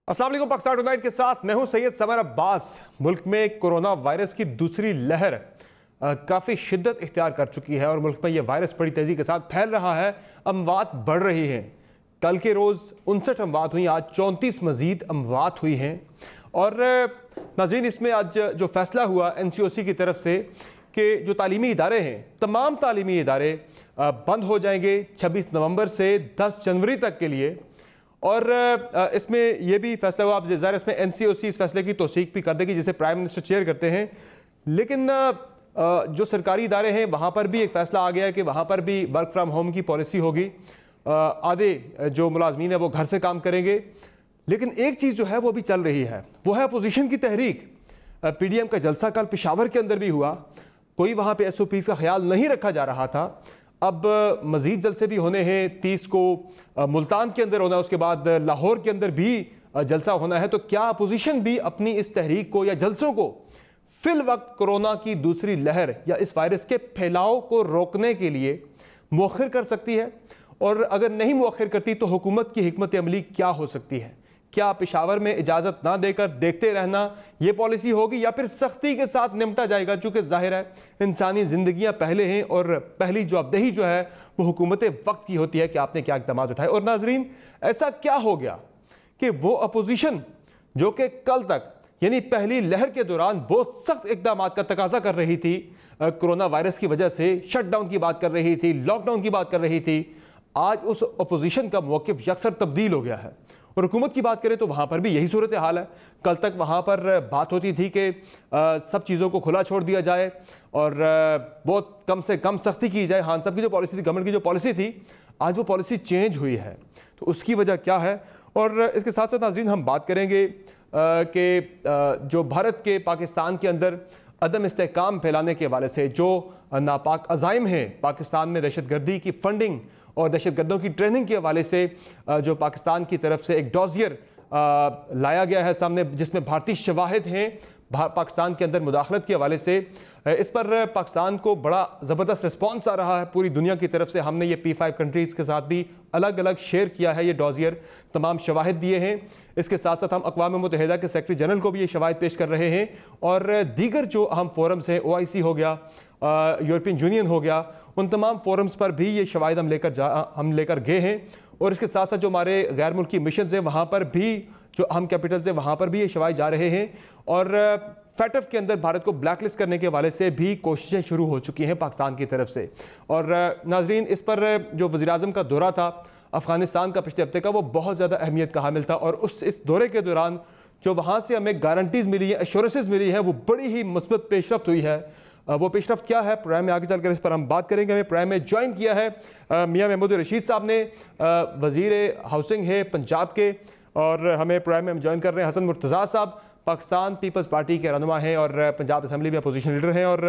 अस्सलाम वालेकुम। पाकिस्तान टुनाइट के साथ मैं हूं सैयद समर अब्बास। मुल्क में कोरोना वायरस की दूसरी लहर काफ़ी शिद्दत इख्तियार कर चुकी है और मुल्क में यह वायरस बड़ी तेज़ी के साथ फैल रहा है। अमवात बढ़ रही हैं। कल के रोज़ 59 अमवात हुई, आज 34 मज़ीद अमवात हुई हैं। और नाज़रीन, इसमें आज जो फैसला हुआ NCOC की तरफ से कि जो तालीमी इदारे हैं, तमाम तालीमी इदारे बंद हो जाएंगे 26 नवंबर से 10 जनवरी तक के लिए। और इसमें यह भी फैसला हुआ, आप ज़ाहिर इसमें NCOC इस फैसले की तौसीक भी कर देगी जिसे प्राइम मिनिस्टर चेयर करते हैं। लेकिन जो सरकारी इदारे हैं वहाँ पर भी एक फ़ैसला आ गया है कि वहाँ पर भी वर्क फ्राम होम की पॉलिसी होगी। आधे जो मुलाजमीन है वो घर से काम करेंगे। लेकिन एक चीज़ जो है वो भी चल रही है, वो है अपोजिशन की तहरीक। PDM का जलसा कल पेशावर के अंदर भी हुआ। कोई वहाँ पे SOPs का ख्याल नहीं रखा जा रहा था। अब मज़ीद जलसे भी होने हैं। 30 को मुल्तान के अंदर होना है, उसके बाद लाहौर के अंदर भी जलसा होना है। तो क्या अपोजिशन भी अपनी इस तहरीक को या जलसों को फिल वक्त कोरोना की दूसरी लहर या इस वायरस के फैलाव को रोकने के लिए मुअख्खर कर सकती है? और अगर नहीं मुअख्खर करती तो हुकूमत की हिकमत अमली क्या हो सकती है? क्या पेशावर में इजाज़त ना देकर देखते रहना ये पॉलिसी होगी या फिर सख्ती के साथ निपटा जाएगा? चूँकि जाहिर है इंसानी ज़िंदगियाँ पहले हैं और पहली जवाबदेही जो है वो हुकूमत वक्त की होती है कि आपने क्या इक़दाम उठाए। और नाजरीन, ऐसा क्या हो गया कि वो अपोजिशन जो कि कल तक यानी पहली लहर के दौरान बहुत सख्त इक़दाम का तकाजा कर रही थी, कोरोना वायरस की वजह से शटडाउन की बात कर रही थी, लॉकडाउन की बात कर रही थी, आज उस अपोजिशन का मौक़िफ़ यकसर तब्दील हो गया है। और हुकूमत की बात करें तो वहाँ पर भी यही सूरत हाल है। कल तक वहाँ पर बात होती थी कि सब चीज़ों को खुला छोड़ दिया जाए और बहुत कम से कम सख्ती की जाए। हाँ, सबकी जो पॉलिसी थी, गवर्नमेंट की जो पॉलिसी थी, आज वो पॉलिसी चेंज हुई है। तो उसकी वजह क्या है? और इसके साथ साथ नाज़रीन हम बात करेंगे कि जो भारत के पाकिस्तान के अंदर अदम इस्तेहकाम फैलाने के हवाले से जो नापाक अज़ाइम हैं, पाकिस्तान में दहशतगर्दी की फंडिंग और दहशतगर्दों की ट्रेनिंग के हवाले से जो पाकिस्तान की तरफ से एक डॉजियर लाया गया है सामने, जिसमें भारतीय शवाहिद हैं पाकिस्तान के अंदर मुदाखलत के हवाले से, इस पर पाकिस्तान को बड़ा ज़बरदस्त रिस्पॉन्स आ रहा है पूरी दुनिया की तरफ से। हमने ये P5 कंट्रीज़ के साथ भी अलग अलग शेयर किया है, ये डॉजियर तमाम शवाहिद दिए हैं। इसके साथ साथ हम अक़वाम मुत्तहिदा के सेक्रेटरी जनरल को भी ये शवाहिद पेश कर रहे हैं और दीगर जो अहम फोरम्स हैं, OIC हो गया, यूरोपियन यूनियन हो गया, उन तमाम फोरम्स पर भी ये शवाहिद हम लेकर गए हैं। और इसके साथ साथ जो हमारे गैर मुल्की मिशन हैं वहाँ पर भी, जो अहम कैपिटल्स हैं वहाँ पर भी ये शवाहिद जा रहे हैं। और FATF के अंदर भारत को ब्लैक लिस्ट करने के हवाले से भी कोशिशें शुरू हो चुकी हैं पाकिस्तान की तरफ से। और नाजरीन, इस पर जो वज़ीर-ए-आज़म का दौरा था अफ़गानिस्तान का पिछले हफ्ते का, वो बहुत ज़्यादा अहमियत का हामिल था। और इस दौरे के दौरान जो वहाँ से हमें गारंटीज़ मिली हैं, एश्योरेंसेस मिली हैं, वो बड़ी ही मुस्बत पेशरफ्त हुई है। वो पेशरफ्त क्या है, प्रोग्राम में आगे चलकर इस पर हम बात करेंगे। हमें प्रोग्राम में ज्वाइन किया है मियां महमूद रशीद साहब ने, वज़ीर हाउसिंग है पंजाब के। और हमें प्रोग्राम में ज्वाइन कर रहे हैं हसन मुर्तज़ा साहब, पाकिस्तान पीपल्स पार्टी के रहनुमा हैं और पंजाब असम्बली में अपोजिशन लीडर हैं और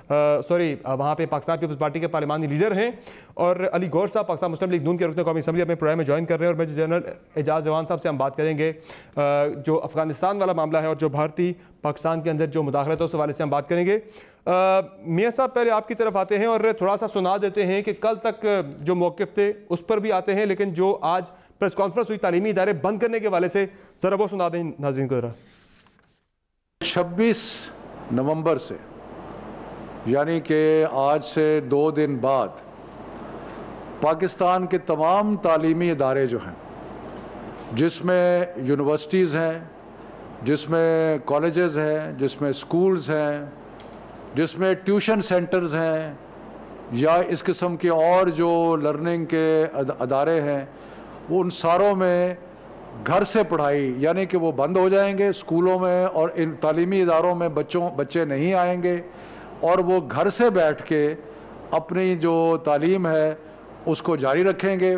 वहाँ पे पाकिस्तान पीपल्स पार्टी के पार्लिमानी लीडर हैं। और अली गौर साहब पाकिस्तान मुस्लिम लीग नून के रुकन कौमी असम्बली अपने प्रोग्राम में ज्वाइन कर रहे हैं। और मेजर जनरल एजाज जवान साहब से हम बात करेंगे जो अफ़गानिस्तान वाला मामला है और जो भारतीय पाकिस्तान के अंदर जो मुदाखलत है उस हवाले से हम बात करेंगे। मियाँ साहब, पहले आपकी तरफ आते हैं और थोड़ा सा सुना देते हैं कि कल तक जो मौक़िफ़ थे उस पर भी आते हैं, लेकिन जो आज प्रेस कॉन्फ्रेंस हुई तालीमी इदारे बंद करने के हवाले से, ज़रा वो सुना दें नाज़रीन को ज़रा। 26 नवंबर से यानी कि आज से 2 दिन बाद पाकिस्तान के तमाम तालीमी इदारे जो हैं, जिसमें यूनिवर्सिटीज़ हैं, जिसमें कॉलेजेस हैं, जिसमें स्कूल्स हैं, जिसमें ट्यूशन सेंटर्स हैं या इस किस्म के और जो लर्निंग के अदारे हैं, उन सारों में घर से पढ़ाई यानी कि वो बंद हो जाएंगे। स्कूलों में और इन तालीमी इदारों में बच्चे नहीं आएंगे और वो घर से बैठ के अपनी जो तालीम है उसको जारी रखेंगे।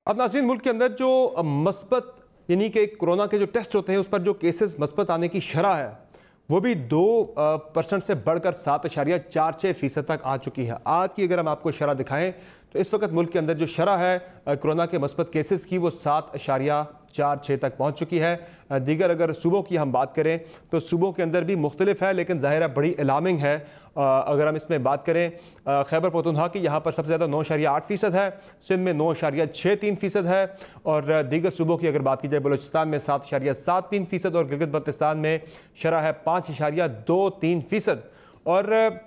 अब नाज़रीन, मुल्क के अंदर जो मस्बत यानी कि कोरोना के जो टेस्ट होते हैं उस पर जो केसेस मस्बत आने की शरह है वो भी 2% से बढ़कर 7.46% तक आ चुकी है। आज की अगर हम आपको शरह दिखाएं तो इस वक्त मुल्क के अंदर जो शरह है कोरोना के मस्बत केसेस की वो 7.46 तक पहुंच चुकी है। दीगर अगर सूबों की हम बात करें तो सूबों के अंदर भी मुख्तलिफ है, लेकिन ज़ाहिर है बड़ी अलार्मिंग है। अगर हम इसमें बात करें खैबर पख्तूनख्वा की, यहाँ पर सबसे ज़्यादा 9.8% है, सिंध में 9.63% है, और दीगर सूबों की अगर बात की जाए बलूचिस्तान में 7.73% और गिलगित बल्तिस्तान में शरह है 5.23%। और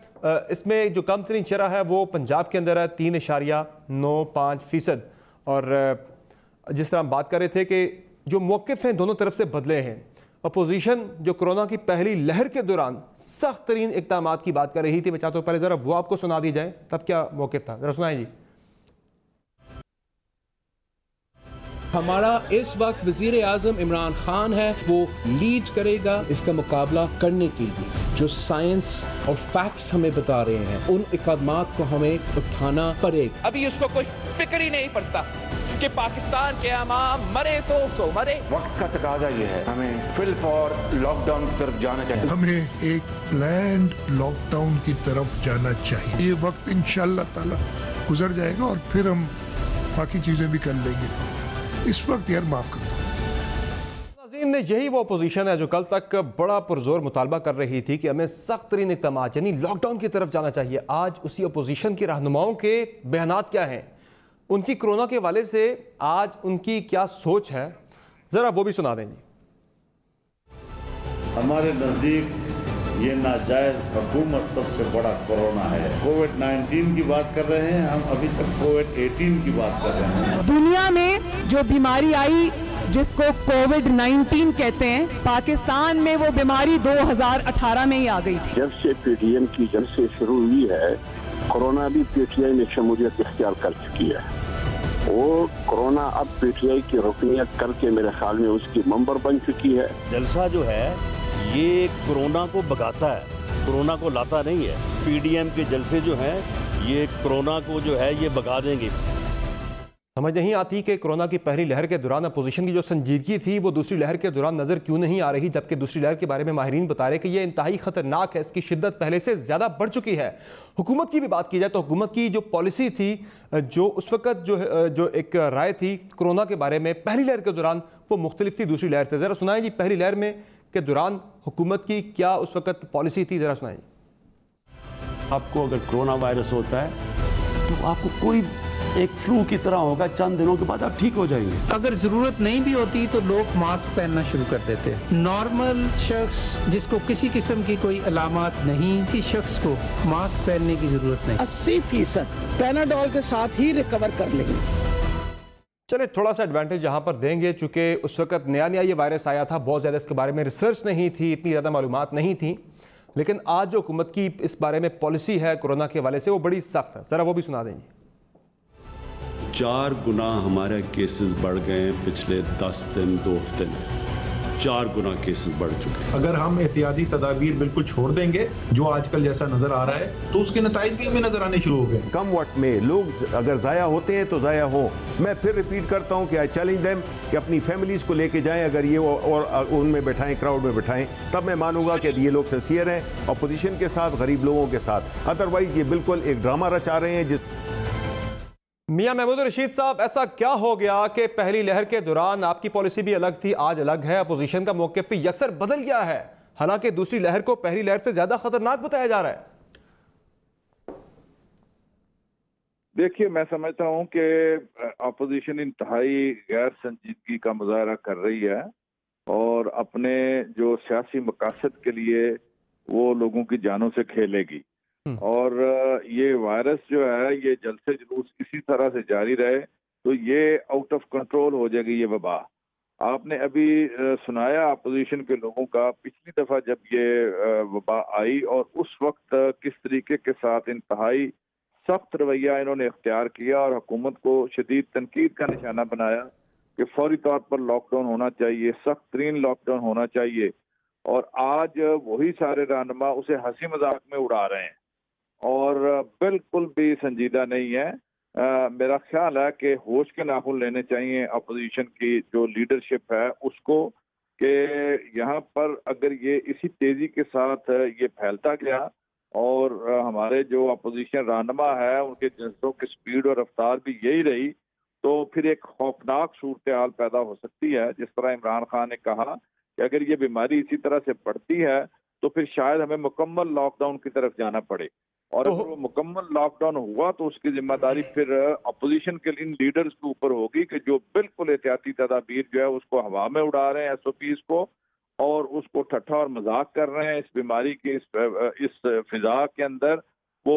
इसमें जो कम तरीन शरह है वो पंजाब के अंदर है 3.95%। और जिस तरह हम बात कर रहे थे कि जो मौक़िफ़ हैं दोनों तरफ से बदले हैं। अपोजिशन जो कोरोना की पहली लहर के दौरान सख्त तरीन इक़दाम की बात कर रही थी, मैं चाहता हूँ पहले ज़रा वो आपको सुना दी जाए, तब क्या मौक़िफ़ था, ज़रा सुनाएं जी। हमारा इस वक्त वज़ीर आज़म इमरान खान है, वो लीड करेगा इसका मुकाबला करने के लिए। जो साइंस और फैक्ट्स हमें बता रहे हैं उन इक़दामात को हमें उठाना पड़ेगा। अभी उसको कोई फिक्र ही नहीं पड़ता कि पाकिस्तान के अवाम मरे तो सो मरे। वक्त का तकाजा ये है, हमें फिल फॉर लॉकडाउन की तरफ जाना चाहिए। हमें एक प्लान्ड लॉकडाउन की तरफ जाना चाहिए। ये वक्त इंशाअल्लाह ताला गुजर जाएगा और फिर हम बाकी चीजें भी कर लेंगे। इस वक्त यार माफ कर दो। ने यही वो अपोजिशन है जो कल तक बड़ा पुरजोर मुतालबा कर रही थी कि हमें सख्त तरीन इक़दाम यानी लॉकडाउन की तरफ जाना चाहिए। आज उसी अपोजिशन की रहनुमाओं के बयानात क्या हैं, उनकी कोरोना के हवाले से आज उनकी क्या सोच है, ज़रा वो भी सुना देंगे। हमारे नज़दीक ये नाजायज़ हुकूमत सबसे बड़ा कोरोना है। कोविड-19 की बात कर रहे हैं हम, अभी तक कोविड-18 की बात कर रहे हैं। दुनिया में जो बीमारी आई जिसको कोविड-19 कहते हैं, पाकिस्तान में वो बीमारी 2018 में ही आ गई थी। जब से पीटीएम की जब से शुरू हुई है, कोरोना भी पीटीआई में शमूलियत इख्तियार कर चुकी है। वो कोरोना अब पीटीआई की रुकनियत करके मेरे ख्याल में उसकी मेंबर बन चुकी है। जलसा जो है ये कोरोना को भगाता है, कोरोना को लाता नहीं है। पीडीएम के जलसे जो हैं ये कोरोना को जो है ये भगा देंगे। समझ नहीं आती कि कोरोना की पहली लहर के दौरान अपोजिशन की जो संजीदगी थी वो दूसरी लहर के दौरान नज़र क्यों नहीं आ रही, जबकि दूसरी लहर के बारे में माहिरीन बता रहे कि ये इंतहाई ख़तरनाक है, इसकी शिद्दत पहले से ज़्यादा बढ़ चुकी है। हुकूमत की भी बात की जाए तो हुकूमत की जो पॉलिसी थी, जो उस वक्त जो एक राय थी कोरोना के बारे में पहली लहर के दौरान, वो मुख्तलिफ थी दूसरी लहर से। ज़रा सुनाएं जी, पहली लहर में के दौरान हुकूमत की क्या उस वक्त पॉलिसी थी, ज़रा सुनाएं। आपको अगर कोरोना वायरस होता है तो आपको कोई एक फ्लू की तरह होगा, चंद दिनों के बाद आप ठीक हो जाएंगे। अगर जरूरत नहीं भी होती तो लोग मास्क पहनना शुरू कर देते। नॉर्मल शख्स जिसको किसी किस्म की कोई अलामत नहीं, किसी शख्स को मास्क पहनने की जरूरत नहीं। 80% पैनाडोल के साथ ही रिकवर कर लेंगे। चले थोड़ा सा एडवांटेज यहाँ पर देंगे, चूंकि उस वक्त नया ये वायरस आया था, बहुत ज़्यादा इसके बारे में रिसर्च नहीं थी, इतनी ज़्यादा मालूमात नहीं थी, लेकिन आज जो हुकूमत की इस बारे में पॉलिसी है कोरोना के हवाले से वो बड़ी सख्त है। ज़रा वो भी सुना देंगे। 4 गुना हमारे केसेस बढ़ गए हैं पिछले 10 दिन 2 हफ्ते में, 4 गुना केसेस बढ़ चुके हैं। अगर हम एहतियाती तदाबीर बिल्कुल छोड़ देंगे जो आजकल जैसा नजर आ रहा है, तो उसके नतीजे भी हमें नजर आने शुरू हो गए। कम वक्त में लोग अगर जाया होते हैं तो जाया हो। मैं फिर रिपीट करता हूं कि आई चैलेंज देम कि अपनी फैमिलीज को लेके जाएं, अगर ये और उनमें बैठाएं, क्राउड में बैठाएं, तब मैं मानूंगा कि ये लोग सिंसियर हैं अपोजिशन के साथ, गरीब लोगों के साथ। अदरवाइज ये बिल्कुल एक ड्रामा रचा रहे हैं। जिस मियां महमूद रशीद साहब, ऐसा क्या हो गया कि पहली लहर के दौरान आपकी पॉलिसी भी अलग थी, आज अलग है, अपोजिशन का मौक़िफ़ भी यकसर बदल गया है, हालांकि दूसरी लहर को पहली लहर से ज्यादा खतरनाक बताया जा रहा है? देखिए, मैं समझता हूं कि अपोजिशन इंतहाई गैर संजीदगी का मुजाहरा कर रही है और अपने जो सियासी मकासद के लिए वो लोगों की जानों से खेलेगी। और ये वायरस जो है ये जलसे जुलूस इसी तरह से जारी रहे तो ये आउट ऑफ कंट्रोल हो जाएगी ये वबा। आपने अभी सुनाया अपोजिशन के लोगों का, पिछली दफा जब ये वबा आई और उस वक्त किस तरीके के साथ इंतहाई सख्त रवैया इन्होंने इख्तियार किया और हुकूमत को शदीद तनकीद का निशाना बनाया कि फौरी तौर पर लॉकडाउन होना चाहिए, सख्त तरीन लॉकडाउन होना चाहिए। और आज वही सारे रहनुमा उसे हंसी मजाक में उड़ा रहे हैं और बिल्कुल भी संजीदा नहीं है। मेरा ख्याल है कि होश के नाखून लेने चाहिए अपोजिशन की जो लीडरशिप है उसको, कि यहाँ पर अगर ये इसी तेजी के साथ ये फैलता गया और हमारे जो अपोजिशन रहनुमा है उनके जज्बों की स्पीड और रफ्तार भी यही रही तो फिर एक खौफनाक सूरत हाल पैदा हो सकती है। जिस तरह इमरान खान ने कहा कि अगर ये बीमारी इसी तरह से बढ़ती है तो फिर शायद हमें मुकम्मल लॉकडाउन की तरफ जाना पड़े, और अगर वो मुकम्मल लॉकडाउन हुआ तो उसकी जिम्मेदारी फिर अपोजिशन के इन लीडर्स के ऊपर होगी कि जो बिल्कुल एहतियाती तदाबीर जो है उसको हवा में उड़ा रहे हैं SOPs को, और उसको ठट्ठा और मजाक कर रहे हैं इस बीमारी के इस फिजा के अंदर। वो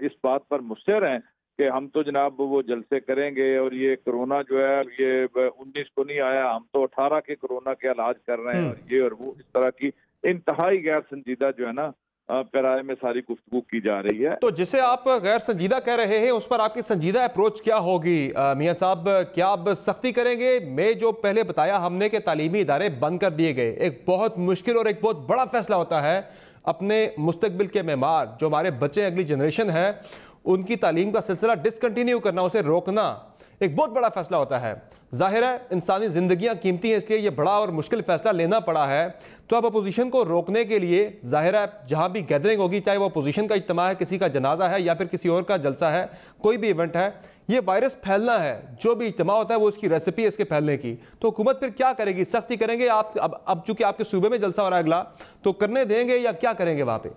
इस बात पर मुस्तर हैं कि हम तो जनाब वो जलसे करेंगे और ये कोरोना जो है ये 19 को नहीं आया, हम तो 18 के कोरोना के इलाज कर रहे हैं, और ये और वो इस तरह की इंतहाई गैर संजीदा जो है ना पैराए में सारी गुफ्तगू की जा रही है। तो जिसे आप गैर संजीदा कह रहे हैं उस पर आपकी संजीदा अप्रोच क्या होगी मियां साहब? क्या आप सख्ती करेंगे? मैं जो पहले बताया हमने कि तालीमी इदारे बंद कर दिए गए, एक बहुत मुश्किल और एक बहुत बड़ा फैसला होता है अपने मुस्तकबिल के मेमार जो हमारे बच्चे अगली जनरेशन है उनकी तालीम का सिलसिला डिसकंटिन्यू करना, उसे रोकना एक बहुत बड़ा फैसला होता है। जाहिर है इंसानी जिंदगियां कीमती हैं, इसलिए यह बड़ा और मुश्किल फैसला लेना पड़ा है। तो अब अपोजिशन को रोकने के लिए जाहिर है जहां भी गैदरिंग होगी, चाहे वो अपोजिशन का इज्तिमा है, किसी का जनाजा है या फिर किसी और का जलसा है, कोई भी इवेंट है, ये वायरस फैलना है। जो भी इज्तिमा होता है वो उसकी रेसिपी है इसके फैलने की। तो हुकूमत फिर क्या करेगी? सख्ती करेंगे आप? अब चूंकि आपके सूबे में जलसा हो रहा है अगला, तो करने देंगे या क्या करेंगे वहां पे?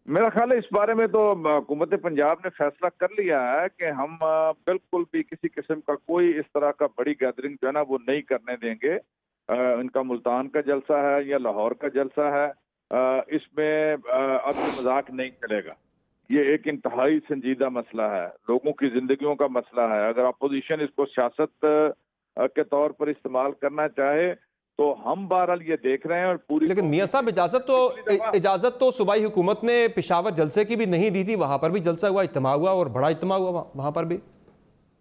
मेरा ख्याल है इस बारे में तो हुकूमत पंजाब ने फैसला कर लिया है कि हम बिल्कुल भी किसी किस्म का कोई इस तरह का बड़ी गैदरिंग जो है ना वो नहीं करने देंगे। इनका मुल्तान का जलसा है या लाहौर का जलसा है, इसमें अब ये मजाक नहीं चलेगा। ये एक इंतहाई संजीदा मसला है, लोगों की जिंदगियों का मसला है। अगर अपोजिशन इसको सियासत के तौर पर इस्तेमाल करना चाहे तो हम बहरहाल ये देख रहे हैं और पूरी। लेकिन मियां साहब इजाजत तो सूबाई हुकूमत ने पेशावर जलसे की भी नहीं दी थी, वहां पर भी जलसा हुआ, इज्तिमा हुआ और बड़ा इज्तिमा हुआ वहां पर भी।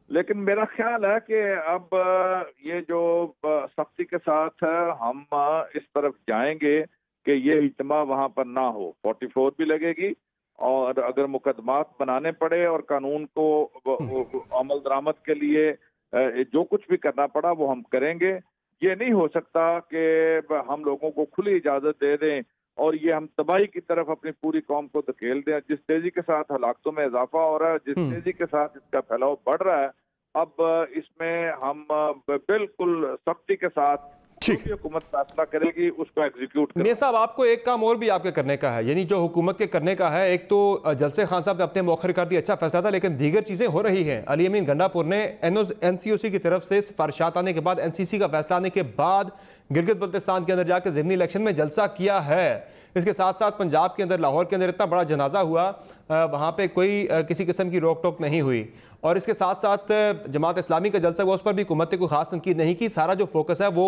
लेकिन मेरा ख्याल है कि अब ये जो सख्ती के साथ हम इस तरफ जाएंगे कि ये इज्तिमा वहां पर ना हो, 44 भी लगेगी, और अगर मुकदमात बनाने पड़े और कानून को अमल दरामद के लिए जो कुछ भी करना पड़ा वो हम करेंगे। ये नहीं हो सकता कि हम लोगों को खुली इजाजत दे दें और ये हम तबाही की तरफ अपनी पूरी कौम को धकेल दें। जिस तेजी के साथ हलाकतों में इजाफा हो रहा है, जिस तेजी के साथ इसका फैलाव बढ़ रहा है, अब इसमें हम बिल्कुल सख्ती के साथ हुकूमत फैसला करेगी उसको एग्जीक्यूट करें। मियां साहब आपको एक काम और भी आपके करने का है, यानी जो हुकूमत के करने का है, एक तो जलसे खान साहब ने अपने मौखर कर दिया, अच्छा फैसला था, लेकिन दीगर चीजें हो रही हैं। अली अमीन गंडापुर ने NCOC की तरफ से सिफारिशात आने के बाद, NCC का फैसला आने के बाद गिलगित बल्तिस्तान के अंदर जाकर ज़िमनी इलेक्शन में जलसा किया है। इसके साथ साथ पंजाब के अंदर, लाहौर के अंदर इतना बड़ा जनाजा हुआ, वहाँ पे कोई किसी किस्म की रोक टोक नहीं हुई। और इसके साथ साथ जमात इस्लामी का जलसा हुआ, उस पर भी हुकूमत ने कोई खास तनकीद नहीं की। सारा जो फोकस है वो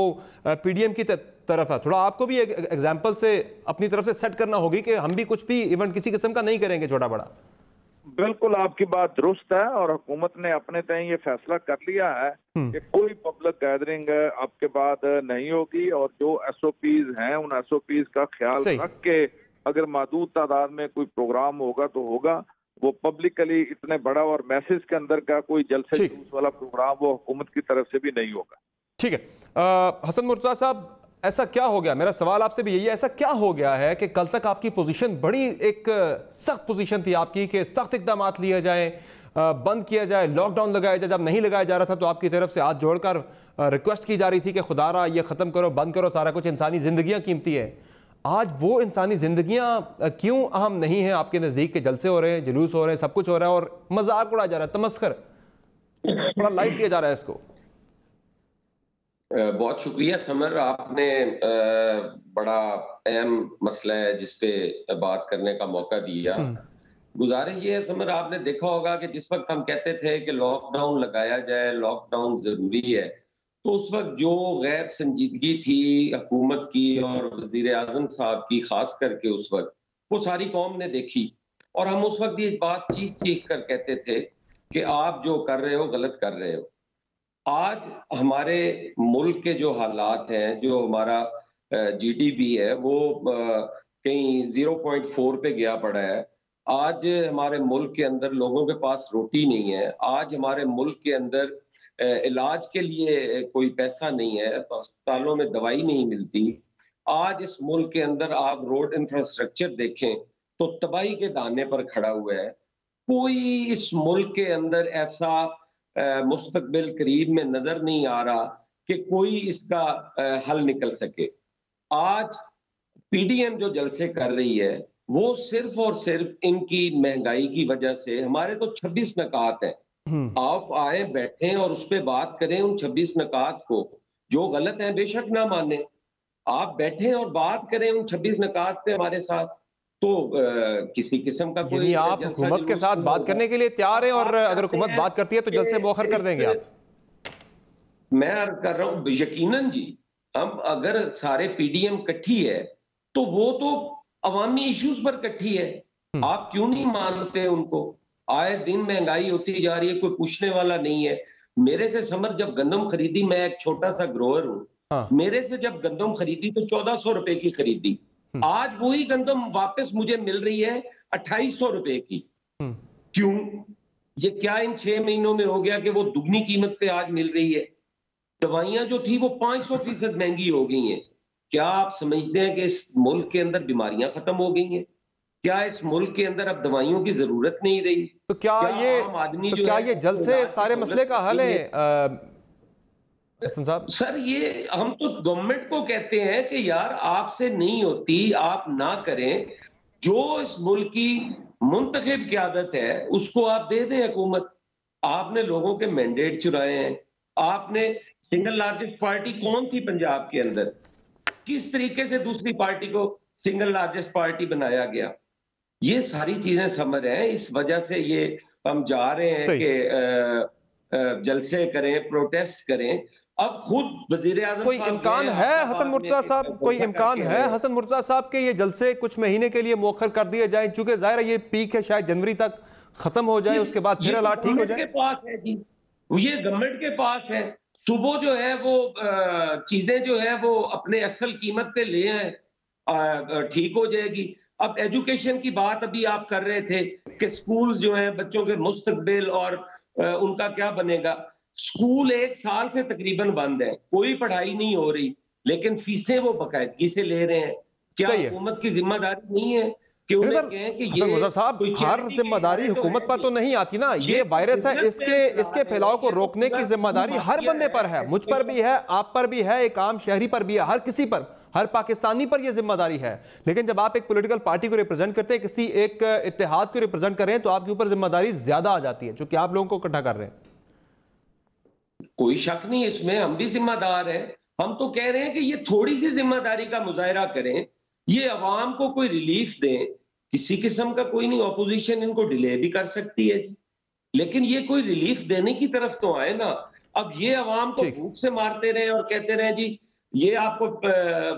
PDM की तरफ है। थोड़ा आपको भी एक एग्जाम्पल से अपनी तरफ से सेट करना होगी कि हम भी कुछ भी इवेंट किसी किस्म का नहीं करेंगे छोटा बड़ा। बिल्कुल आपकी बात दुरुस्त है, और हुकूमत ने अपने तय ये फैसला कर लिया है कि कोई पब्लिक गैदरिंग अब के बाद नहीं होगी, और जो SOPs हैं उन SOPs का ख्याल रख के अगर महदूद तादाद में कोई प्रोग्राम होगा तो होगा। वो पब्लिकली इतने बड़ा और मैसेज के अंदर का कोई जलसे जुलूस वाला प्रोग्राम वो हुकूमत की तरफ से भी नहीं होगा। ठीक है हसन मुर्तज़ा साहब, ऐसा क्या हो गया, मेरा सवाल आपसे भी यही है, ऐसा क्या हो गया है कि कल तक आपकी पोजीशन बड़ी एक सख्त पोजीशन थी आपकी कि सख्त इकदाम लिए जाए, बंद किया जाए, लॉकडाउन लगाया जाए। जब नहीं लगाया जा रहा था तो आपकी तरफ से हाथ जोड़कर रिक्वेस्ट की जा रही थी कि खुदारा ये ख़त्म करो, बंद करो सारा कुछ, इंसानी ज़िंदगियाँ कीमती है। आज वो इंसानी ज़िंदगियाँ क्यों अहम नहीं है आपके नज़दीक? के जलसे हो रहे हैं, जुलूस हो रहे हैं, सब कुछ हो रहा है और मजाक उड़ाया जा रहा है, तमस्खर, बड़ा लाइट किया जा रहा है इसको। बहुत शुक्रिया समर, आपने बड़ा अहम मसला है जिस पे बात करने का मौका दिया। गुजारिश ये है समर, आपने देखा होगा कि जिस वक्त हम कहते थे कि लॉकडाउन लगाया जाए, लॉकडाउन जरूरी है, तो उस वक्त जो गैर संजीदगी थी हुकूमत की और वजीर आजम साहब की खास करके उस वक्त, वो सारी कौम ने देखी। और हम उस वक्त ये बात चीख कर कहते थे कि आप जो कर रहे हो गलत कर रहे हो। आज हमारे मुल्क के जो हालात हैं, जो हमारा GDP है वो कहीं 0.4 पे गया पड़ा है। आज हमारे मुल्क के अंदर लोगों के पास रोटी नहीं है। आज हमारे मुल्क के अंदर इलाज के लिए कोई पैसा नहीं है, अस्पतालों में दवाई नहीं मिलती। आज इस मुल्क के अंदर आप रोड इंफ्रास्ट्रक्चर देखें तो तबाही के दाने पर खड़ा हुआ है। कोई इस मुल्क के अंदर ऐसा मुस्तकबिल करीब में नजर नहीं आ रहा कि कोई इसका हल निकल सके। आज पीडीएम जो जलसे कर रही है वो सिर्फ और सिर्फ इनकी महंगाई की वजह से, हमारे तो 26 नकात हैं, आप आए बैठे और उस पर बात करें उन 26 नकात को, जो गलत है बेशक ना माने, आप बैठे और बात करें उन 26 नकात पे हमारे साथ, तो किसी किस्म का कोई आप हुकूमत के साथ बात करने के लिए तैयार हैं और अगर हुकूमत बात करती है तो जल्द से मौखर कर देंगे आप? मैं अर्ज कर रहा हूं यकीनन जी, हम अगर सारे पीडीएम इकट्ठी है तो वो तो अवामी इश्यूज पर इकट्ठी है, आप क्यों नहीं मानते उनको? आए दिन महंगाई होती जा रही है, कोई पूछने वाला नहीं है। मेरे से समर जब गंदम खरीदी, मैं एक छोटा सा ग्रोअर हूँ, मेरे से जब गंदम खरीदी तो 1400 रुपए की खरीदी, आज वही गंदम वापस मुझे मिल रही है 2800 रुपए की। क्यों? ये क्या इन 6 महीनों में हो गया कि वो दुगनी कीमत पे आज मिल रही है? दवाइयां जो थी वो 500% महंगी हो गई हैं। क्या आप समझते हैं कि इस मुल्क के अंदर बीमारियां खत्म हो गई हैं? क्या इस मुल्क के अंदर अब दवाइयों की जरूरत नहीं रही? तो क्या ये जल्द से सारे मसले का हल है? सर ये हम तो गवर्नमेंट को कहते हैं कि यार आपसे नहीं होती, आप ना करें, जो इस मुल्क की मुंतखब क़यादत है उसको आप दे दें हुकूमत। आपने लोगों के मैंडेट चुराए हैं, आपने सिंगल लार्जेस्ट पार्टी कौन थी पंजाब के अंदर, किस तरीके से दूसरी पार्टी को सिंगल लार्जेस्ट पार्टी बनाया गया, ये सारी चीजें समझ रहे हैं। इस वजह से ये हम जा रहे हैं कि जलसे करें, प्रोटेस्ट करें। अब खुद वज़ीर-ए-आज़म कोई इम्कान है हसन मुर्तज़ा साहब, कोई इम्कान है हसन मुर्तज़ा साहब के ये जलसे कुछ महीने के लिए मौखर कर दिए जाए, चूंकि जाहिर है ये पीक है, शायद जनवरी तक खत्म हो जाए, उसके बाद फिर हालात ठीक हो जाए? के पास है जी, ये गवर्नमेंट के पास है। सुबह जो है वो चीजें जो है वो अपने असल कीमत पे ले आए, ठीक हो जाएगी। अब एजुकेशन की बात अभी आप कर रहे थे कि स्कूल्स जो हैं बच्चों के मुस्तकबिल और उनका क्या बनेगा। स्कूल 1 साल से तकरीबन बंद है, कोई पढ़ाई नहीं हो रही, लेकिन फीसें वो बाकायदगी से ले रहे हैं। क्या हुकूमत की जिम्मेदारी नहीं है कि उन्हें कहें कि ये साहब हर जिम्मेदारी हुकूमत पर तो नहीं आती ना, ये वायरस है, इसके फैलाव को रोकने की जिम्मेदारी हर बंदे पर है, मुझ पर भी है, आप पर भी है, एक आम शहरी पर भी है, हर किसी पर, हर पाकिस्तानी पर यह जिम्मेदारी है। लेकिन जब आप एक पॉलिटिकल पार्टी को रिप्रेजेंट करते हैं, किसी एक इत्तेहाद को रिप्रेजेंट कर रहे हैं, तो आपके ऊपर जिम्मेदारी ज्यादा आ जाती है, जो कि आप लोगों को इकट्ठा कर रहे हैं। कोई शक नहीं इसमें, हम भी जिम्मेदार हैं। हम तो कह रहे हैं कि ये थोड़ी सी जिम्मेदारी का मुजाहरा करें, ये अवाम को कोई रिलीफ दें। किसी किस्म का कोई नहीं, ऑपोजिशन इनको डिले भी कर सकती है, लेकिन ये कोई रिलीफ देने की तरफ तो आए ना। अब ये अवाम को भूख से मारते रहे और कहते रहे जी ये आपको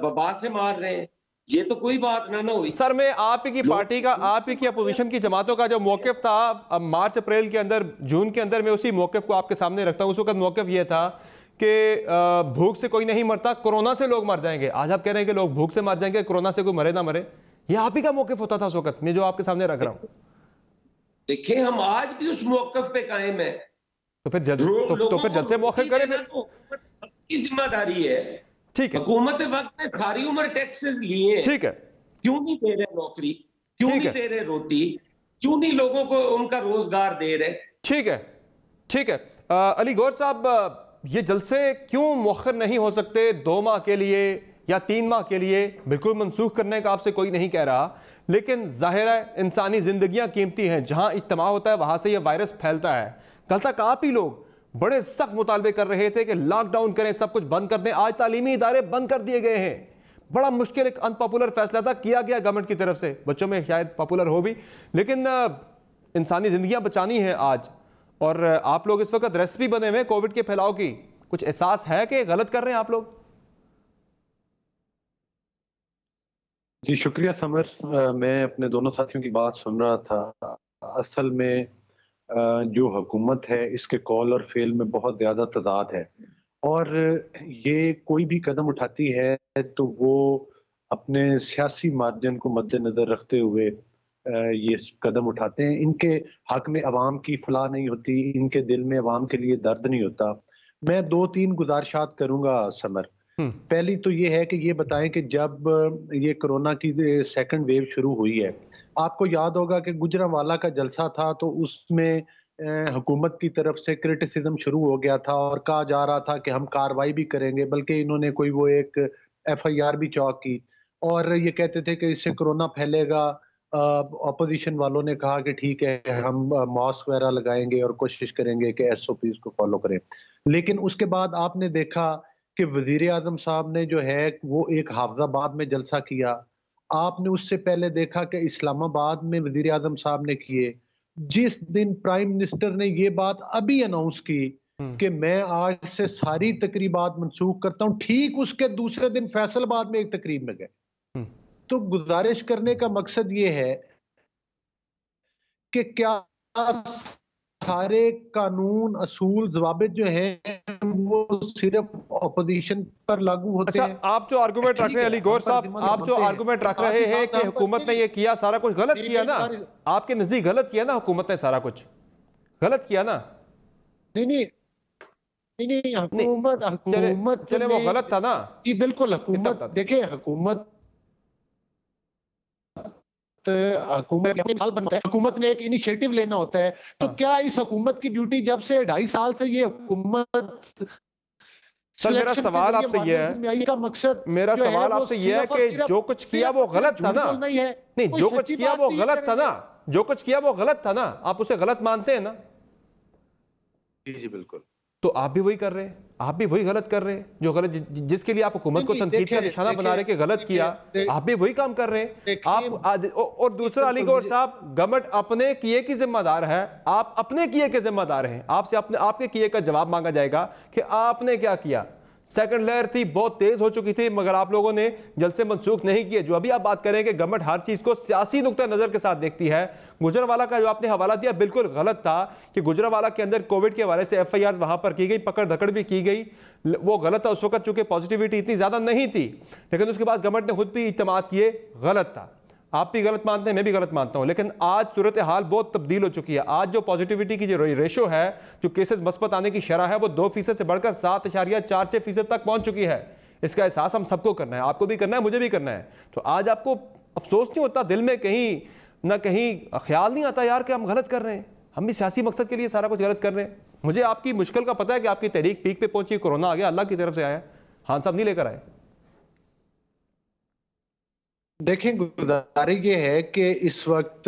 वबा से मार रहे हैं, ये तो कोई बात ना हुई। सर मैं आप ही की पार्टी का, आप ही की अपोजिशन की जमातों का जो मौक़िफ़ था मार्च अप्रैल के अंदर, जून के अंदर, मैं उसी मौक़िफ़ को आपके सामने रखता हूँ। उस वक्त मौक़िफ़ ये था कि भूख से कोई नहीं मरता, कोरोना से लोग मर जाएंगे। आज आप कह रहे हैं कि लोग भूख से मर जाएंगे, कोरोना से कोई मरे ना मरे। ये आप ही का मौक़िफ़ होता था उस वक्त, मैं जो आपके सामने रख रहा हूँ। देखिए हम आज भी उस मौक़िफ़ पे कायम है। तो फिर जल्द से मौक़िफ़ करें, फिर की जिम्मेदारी है। ठीक है, हुकूमत वक्त ने सारी उम्र टैक्सेस लिए, ठीक है, क्यों नहीं दे रहे नौकरी, क्यों नहीं दे रहे रोटी, क्यों नहीं लोगों को उनका रोजगार दे रहे? ठीक है, ठीक है। अली गौर साहब, ये जलसे क्यों मौखर नहीं हो सकते 2 माह के लिए या 3 माह के लिए? बिल्कुल मनसूख करने का आपसे कोई नहीं कह रहा, लेकिन जाहिर है इंसानी जिंदगियां कीमती हैं, जहां इज्तिमा होता है वहां से यह वायरस फैलता है। कल तक आप ही लोग बड़े सख्त मुतालबे कर रहे थे कि लॉकडाउन करें, सब कुछ बंद कर दें। आज तालीमी इदारे बंद कर दिए गए हैं। बड़ा मुश्किल, एक अनपॉपुलर फैसला था, किया गया गवर्नमेंट की तरफ से, बच्चों में शायद पॉपुलर हो भी, लेकिन इंसानी जिंदगियां बचानी है आज। और आप लोग इस वक्त रेसिपी बने हुए कोविड के फैलाव की, कुछ एहसास है कि गलत कर रहे हैं आप लोग? जी शुक्रिया समर, मैं अपने दोनों साथियों की बात सुन रहा था। असल में जो हुकूमत है इसके कॉल और फेल में बहुत ज़्यादा तदाद है, और ये कोई भी कदम उठाती है तो वो अपने सियासी मार्जिन को मद्देनज़र रखते हुए ये कदम उठाते हैं। इनके हक में अवाम की फलाह नहीं होती, इनके दिल में अवाम के लिए दर्द नहीं होता। मैं 2-3 गुजारिशात करूँगा समर। पहली तो ये है कि ये बताएं कि जब ये कोरोना की सेकंड वेव शुरू हुई है, आपको याद होगा कि गुजरांवाला का जलसा था, तो उसमें हुकूमत की तरफ से क्रिटिसिज्म शुरू हो गया था और कहा जा रहा था कि हम कार्रवाई भी करेंगे, बल्कि इन्होंने कोई वो एक FIR भी चौक की और ये कहते थे कि इससे कोरोना फैलेगा। ऑपोजिशन वालों ने कहा कि ठीक है, हम मास्क वगैरह लगाएंगे और कोशिश करेंगे कि SOPs को फॉलो करें। लेकिन उसके बाद आपने देखा कि वजीर आजम साहब ने जो है वो एक हाफजाबाद में जलसा किया। आपने उससे पहले देखा कि इस्लामाबाद में वजीर आजम साहब ने किए। जिस दिन प्राइम मिनिस्टर ने ये बात अभी अनाउंस की कि मैं आज से सारी तकरीबात मनसूख करता हूं, ठीक उसके दूसरे दिन फैसलाबाद में एक तकरीब में गए। तो गुजारिश करने का मकसद ये है कि क्या सारे कानून असूल ज़वाबित जो हैं वो सिर्फ अपोजिशन पर लागू होते हैं। आप जो आर्गुमेंट रख रहे हैं अली गौर साहब, आप जो आर्गुमेंट रख रहे हैं कि हुकूमत ने ये किया, सारा कुछ गलत किया ना, आपके नजदीक गलत किया ना, हुकूमत ने सारा कुछ गलत किया ना? नहीं, हुकूमत चले वो गलत था ना जी, बिल्कुल। हुकूमत देखिए, हुकूमत ने एक इनिशिएटिव लेना होता है। तो क्या इस हुकूमत की ड्यूटी, जब से 2.5 साल से ये हुकूमत, सर मेरा सवाल आपसे ये है, मेरा सवाल आपसे ये है कि जो कुछ किया वो गलत था ना? नहीं, जो कुछ किया वो गलत था ना, जो कुछ किया वो गलत था ना, आप उसे गलत मानते हैं ना? जी बिल्कुल। तो आप भी वही कर रहे हैं, आप भी वही गलत कर रहे हैं जो गलत, जिसके लिए आप हुकूमत को तनकीद का निशाना बना रहे कि गलत किया, आप भी वही काम कर रहे हैं आप। और दूसरा अली गौर साहब, गवर्नमेंट अपने किए की जिम्मेदार है, आप अपने किए के जिम्मेदार हैं। आपसे आपके किए का जवाब मांगा जाएगा कि आपने क्या किया। सेकंड लहर थी, बहुत तेज हो चुकी थी, मगर आप लोगों ने जल्द से मनसूख नहीं किए। जो अभी आप बात करें कि गवर्नमेंट हर चीज को सियासी नुक्ता नजर के साथ देखती है। गुजरांवाला का जो आपने हवाला दिया बिल्कुल गलत था कि गुजरांवाला के अंदर कोविड के हवाले से FIR वहां पर की गई, पकड़ धकड़ भी की गई, वो गलत था उस वक्त, चूंकि पॉजिटिविटी इतनी ज्यादा नहीं थी। लेकिन उसके बाद गवर्नमेंट ने खुद भी इज्तिमात किए, गलत था। आप भी गलत मानते हैं, मैं भी गलत मानता हूं, लेकिन आज सूरत हाल बहुत तब्दील हो चुकी है। आज जो पॉजिटिविटी की जो रेशो है, जो केसेस मस्बत आने की शरह है, वो 2% से बढ़कर 7.46% तक पहुंच चुकी है। इसका एहसास हम सबको करना है, आपको भी करना है, मुझे भी करना है। तो आज आपको अफसोस नहीं होता, दिल में कहीं ना कहीं ख्याल नहीं आता यार कि हम गलत कर रहे हैं, हम भी सियासी मकसद के लिए सारा कुछ गलत कर रहे हैं? मुझे आपकी मुश्किल का पता है कि आपकी तहरीक पीक पे पहुंची, कोरोना आ गया, अल्लाह की तरफ से आया, खान साहब नहीं लेकर आए। देखें, गुजारी ये है कि इस वक्त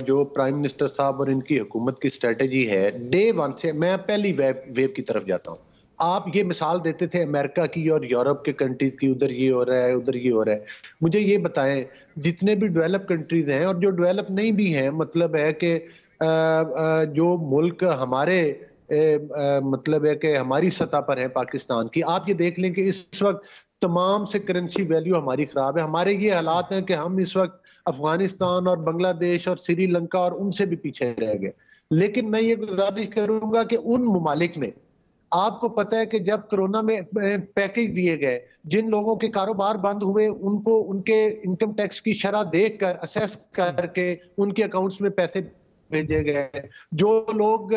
जो प्राइम मिनिस्टर साहब और इनकी हुकूमत की स्ट्रेटेजी है, डे 1 से, मैं पहली वेव की तरफ जाता हूँ। आप ये मिसाल देते थे अमेरिका की और यूरोप के कंट्रीज की, उधर ये हो रहा है, उधर ये हो रहा है। मुझे ये बताएं, जितने भी डेवलप कंट्रीज हैं और जो डेवलप नहीं भी हैं, मतलब है कि जो मुल्क हमारे मतलब है कि हमारी सतह पर है पाकिस्तान की, आप ये देख लें कि इस वक्त तमाम से करेंसी वैल्यू हमारी खराब है। हमारे ये हालात हैं कि हम इस वक्त अफगानिस्तान और बांग्लादेश और श्रीलंका और उनसे भी पीछे रह गए। लेकिन मैं ये गुजारिश करूंगा कि उन मुमालिक में, आपको पता है कि जब कोरोना में पैकेज दिए गए, जिन लोगों के कारोबार बंद हुए उनको उनके इनकम टैक्स की शरह देखकर असेस करके उनके अकाउंट्स में पैसे भेजे गए। जो लोग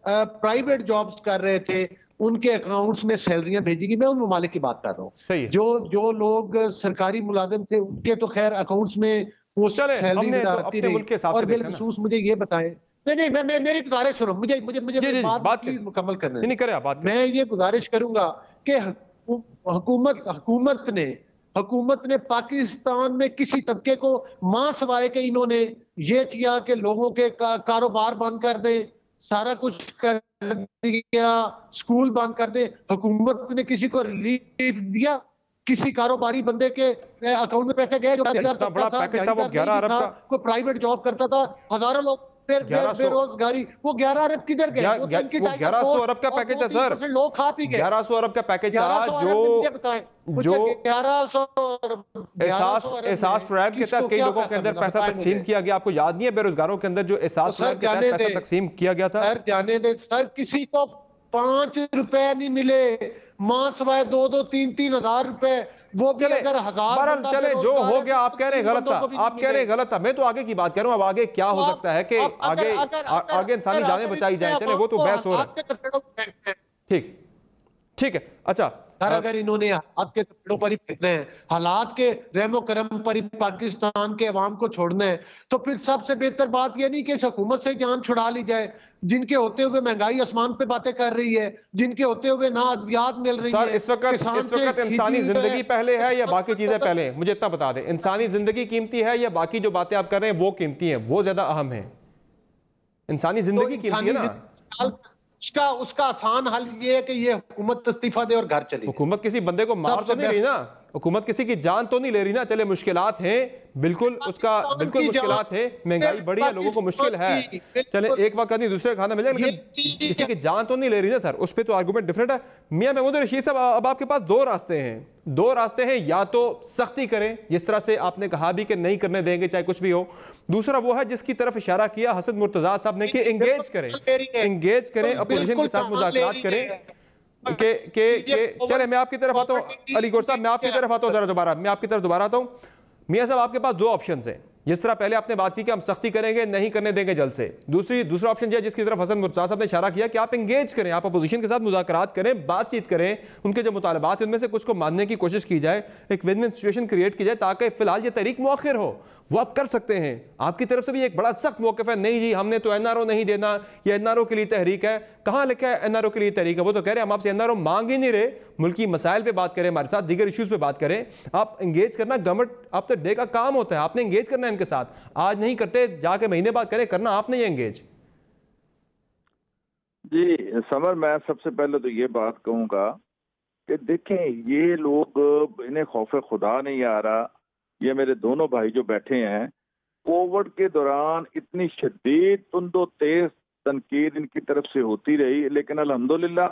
प्राइवेट जॉब्स कर रहे थे उनके अकाउंट्स में सैलरियां भेजी गई। मैं उन ममालिक की बात कर रहा हूँ। जो लोग सरकारी मुलाजिम थे उनके तो खैर अकाउंट्स में वो सैलरी आती रही। और बिलखसूस मुझे ये बताएं, नहीं मैं मेरी गुजारिश सुनो, मुझे बात प्लीज मुकम्मल करने दें। मैं ये गुजारिश करूंगा कि हुकूमत ने पाकिस्तान में किसी तबके को मां सवाए कि इन्होंने ये किया कि लोगों के कारोबार बंद कर दें, सारा कुछ कर दिया, स्कूल बंद कर दे। हुकूमत ने किसी को रिलीफ दिया? किसी कारोबारी बंदे के अकाउंट में पैसे गए जो बड़ा पैकेज था, वो 11 अरब का, कोई प्राइवेट जॉब करता था, हजारों लोग बेरोजगारी, वो 11 अरब किधर गए? 1100 अरब का पैकेज था सर, लोग खा पी गए। 1100 अरब का पैकेज था जो एहसास प्रोग्राम के तहत कई लोगों के अंदर पैसा तकसीम किया गया। आपको याद नहीं है बेरोजगारों के अंदर जो एहसास प्रोग्राम के तहत पैसा तकसीम किया गया था? सर जाने दे सर, किसी को 5 रुपए नहीं मिले, मां सवाए 2-2, 3-3 हजार रुपए, वो भी अगर 1000 चले जो हो गया। आप कह रहे गलत था, आप कह रहे गलत था, मैं तो आगे की बात कर रहा हूँ। अब आगे क्या हो सकता है कि आगे इंसानी जानें बचाई जाए, चले वो तो बहस हो रहा है। ठीक है, अच्छा सर अगर इन्होंने हालात के थप्पड़ों पर ही फेंकना है, हालात के रहमो करम पर ही पाकिस्तान के अवाम को छोड़ना है, तो फिर सबसे बेहतर बात यह नहीं कि इस हुकूमत से जान छुड़ा ली जाए, जिनके होते हुए महंगाई आसमान पे बातें कर रही है, जिनके होते हुए ना अद्वियात मिल रही है। इस वक्त इंसानी जिंदगी पहले है या बाकी चीजें पहले हैं? मुझे इतना बता दें, इंसानी जिंदगी कीमती है या बाकी जो बातें आप कर रहे हैं वो कीमती हैं, वो ज्यादा अहम है? इंसानी जिंदगी कीमती है ना। उसका आसान हल ये है कि ये हुकूमत इस्तीफा दे और घर चले। हुकूमत किसी बंदे को मार तो नहीं रही ना, हुकूमत किसी की जान तो नहीं ले रही ना। चले मुश्किलात हैं, बिल्कुल उसका बिल्कुल मुश्किलात है, महंगाई बढ़ी है, लोगों को मुश्किल है, चले एक वक्त नहीं दूसरे खाना मिल जाएगा, लेकिन किसी की जान तो नहीं ले रही ना सर। उस पर तो आर्गूमेंट डिफरेंट है। मियां महमूद रशीद साहब, अब आपके पास दो रास्ते हैं, या तो सख्ती करें जिस तरह से आपने कहा भी कि नहीं करने देंगे चाहे कुछ भी हो, दूसरा वो है जिसके तरफ इशारा किया हसन मुर्तजा साहब ने कि एंगेज करें अपोजिशन के साथ मुज़ाकरात करें के चले। मैं आपकी तरफ आता हूँ अली गौर साहब, मैं आपकी तरफ आता हूँ जरा दोबारा, मैं आपकी तरफ दोबारा आता हूँ। मियां साहब आपके पास दो ऑप्शन हैं, जिस तरह पहले आपने बात की कि हम सख्ती करेंगे, नहीं करने देंगे जल्द से। दूसरा ऑप्शन है जिसकी तरफ हसन मुर्तजा साहब ने इशारा किया कि आप एंगेज करें, आप अपोजिशन के साथ मुज़ाकरात करें, बातचीत करें, उनके जो मुतालबात हैं उनमें से कुछ को मानने की कोशिश की जाए, एक विन विन सिचुएशन क्रिएट की जाए ताकि फिलहाल ये तहरीक मौखिर हो। वो आप कर सकते हैं। आपकी तरफ से भी एक बड़ा सख्त मौक़िफ़ है, नहीं जी हमने तो एनआरओ नहीं देना, ये एनआरओ के लिए तहरीक है। कहाँ लिखा है एनआरओ के लिए तहरीक है? वो तो कह रहे हैं हम आपसे एनआरओ मांग ही नहीं रहे, मुल्की मसाइल पे बात करें, हमारे साथ दीगर इश्यूज पे बात करें। आप एंगेज करना गवर्नमेंट आफ्टर डे का काम होता है, आपने एंगेज करना है इनके साथ। आज नहीं करते जाके महीने बाद करें, करना आपने एंगेज। जी समर, मैं सबसे पहले तो ये बात कहूँगा कि देखें ये लोग, इन्हें खौफ खुदा नहीं आ रहा। ये मेरे दोनों भाई जो बैठे हैं, कोविड के दौरान इतनी शदीद तुंदो तेज तनकीद इनकी तरफ से होती रही, लेकिन अल्हम्दुलिल्लाह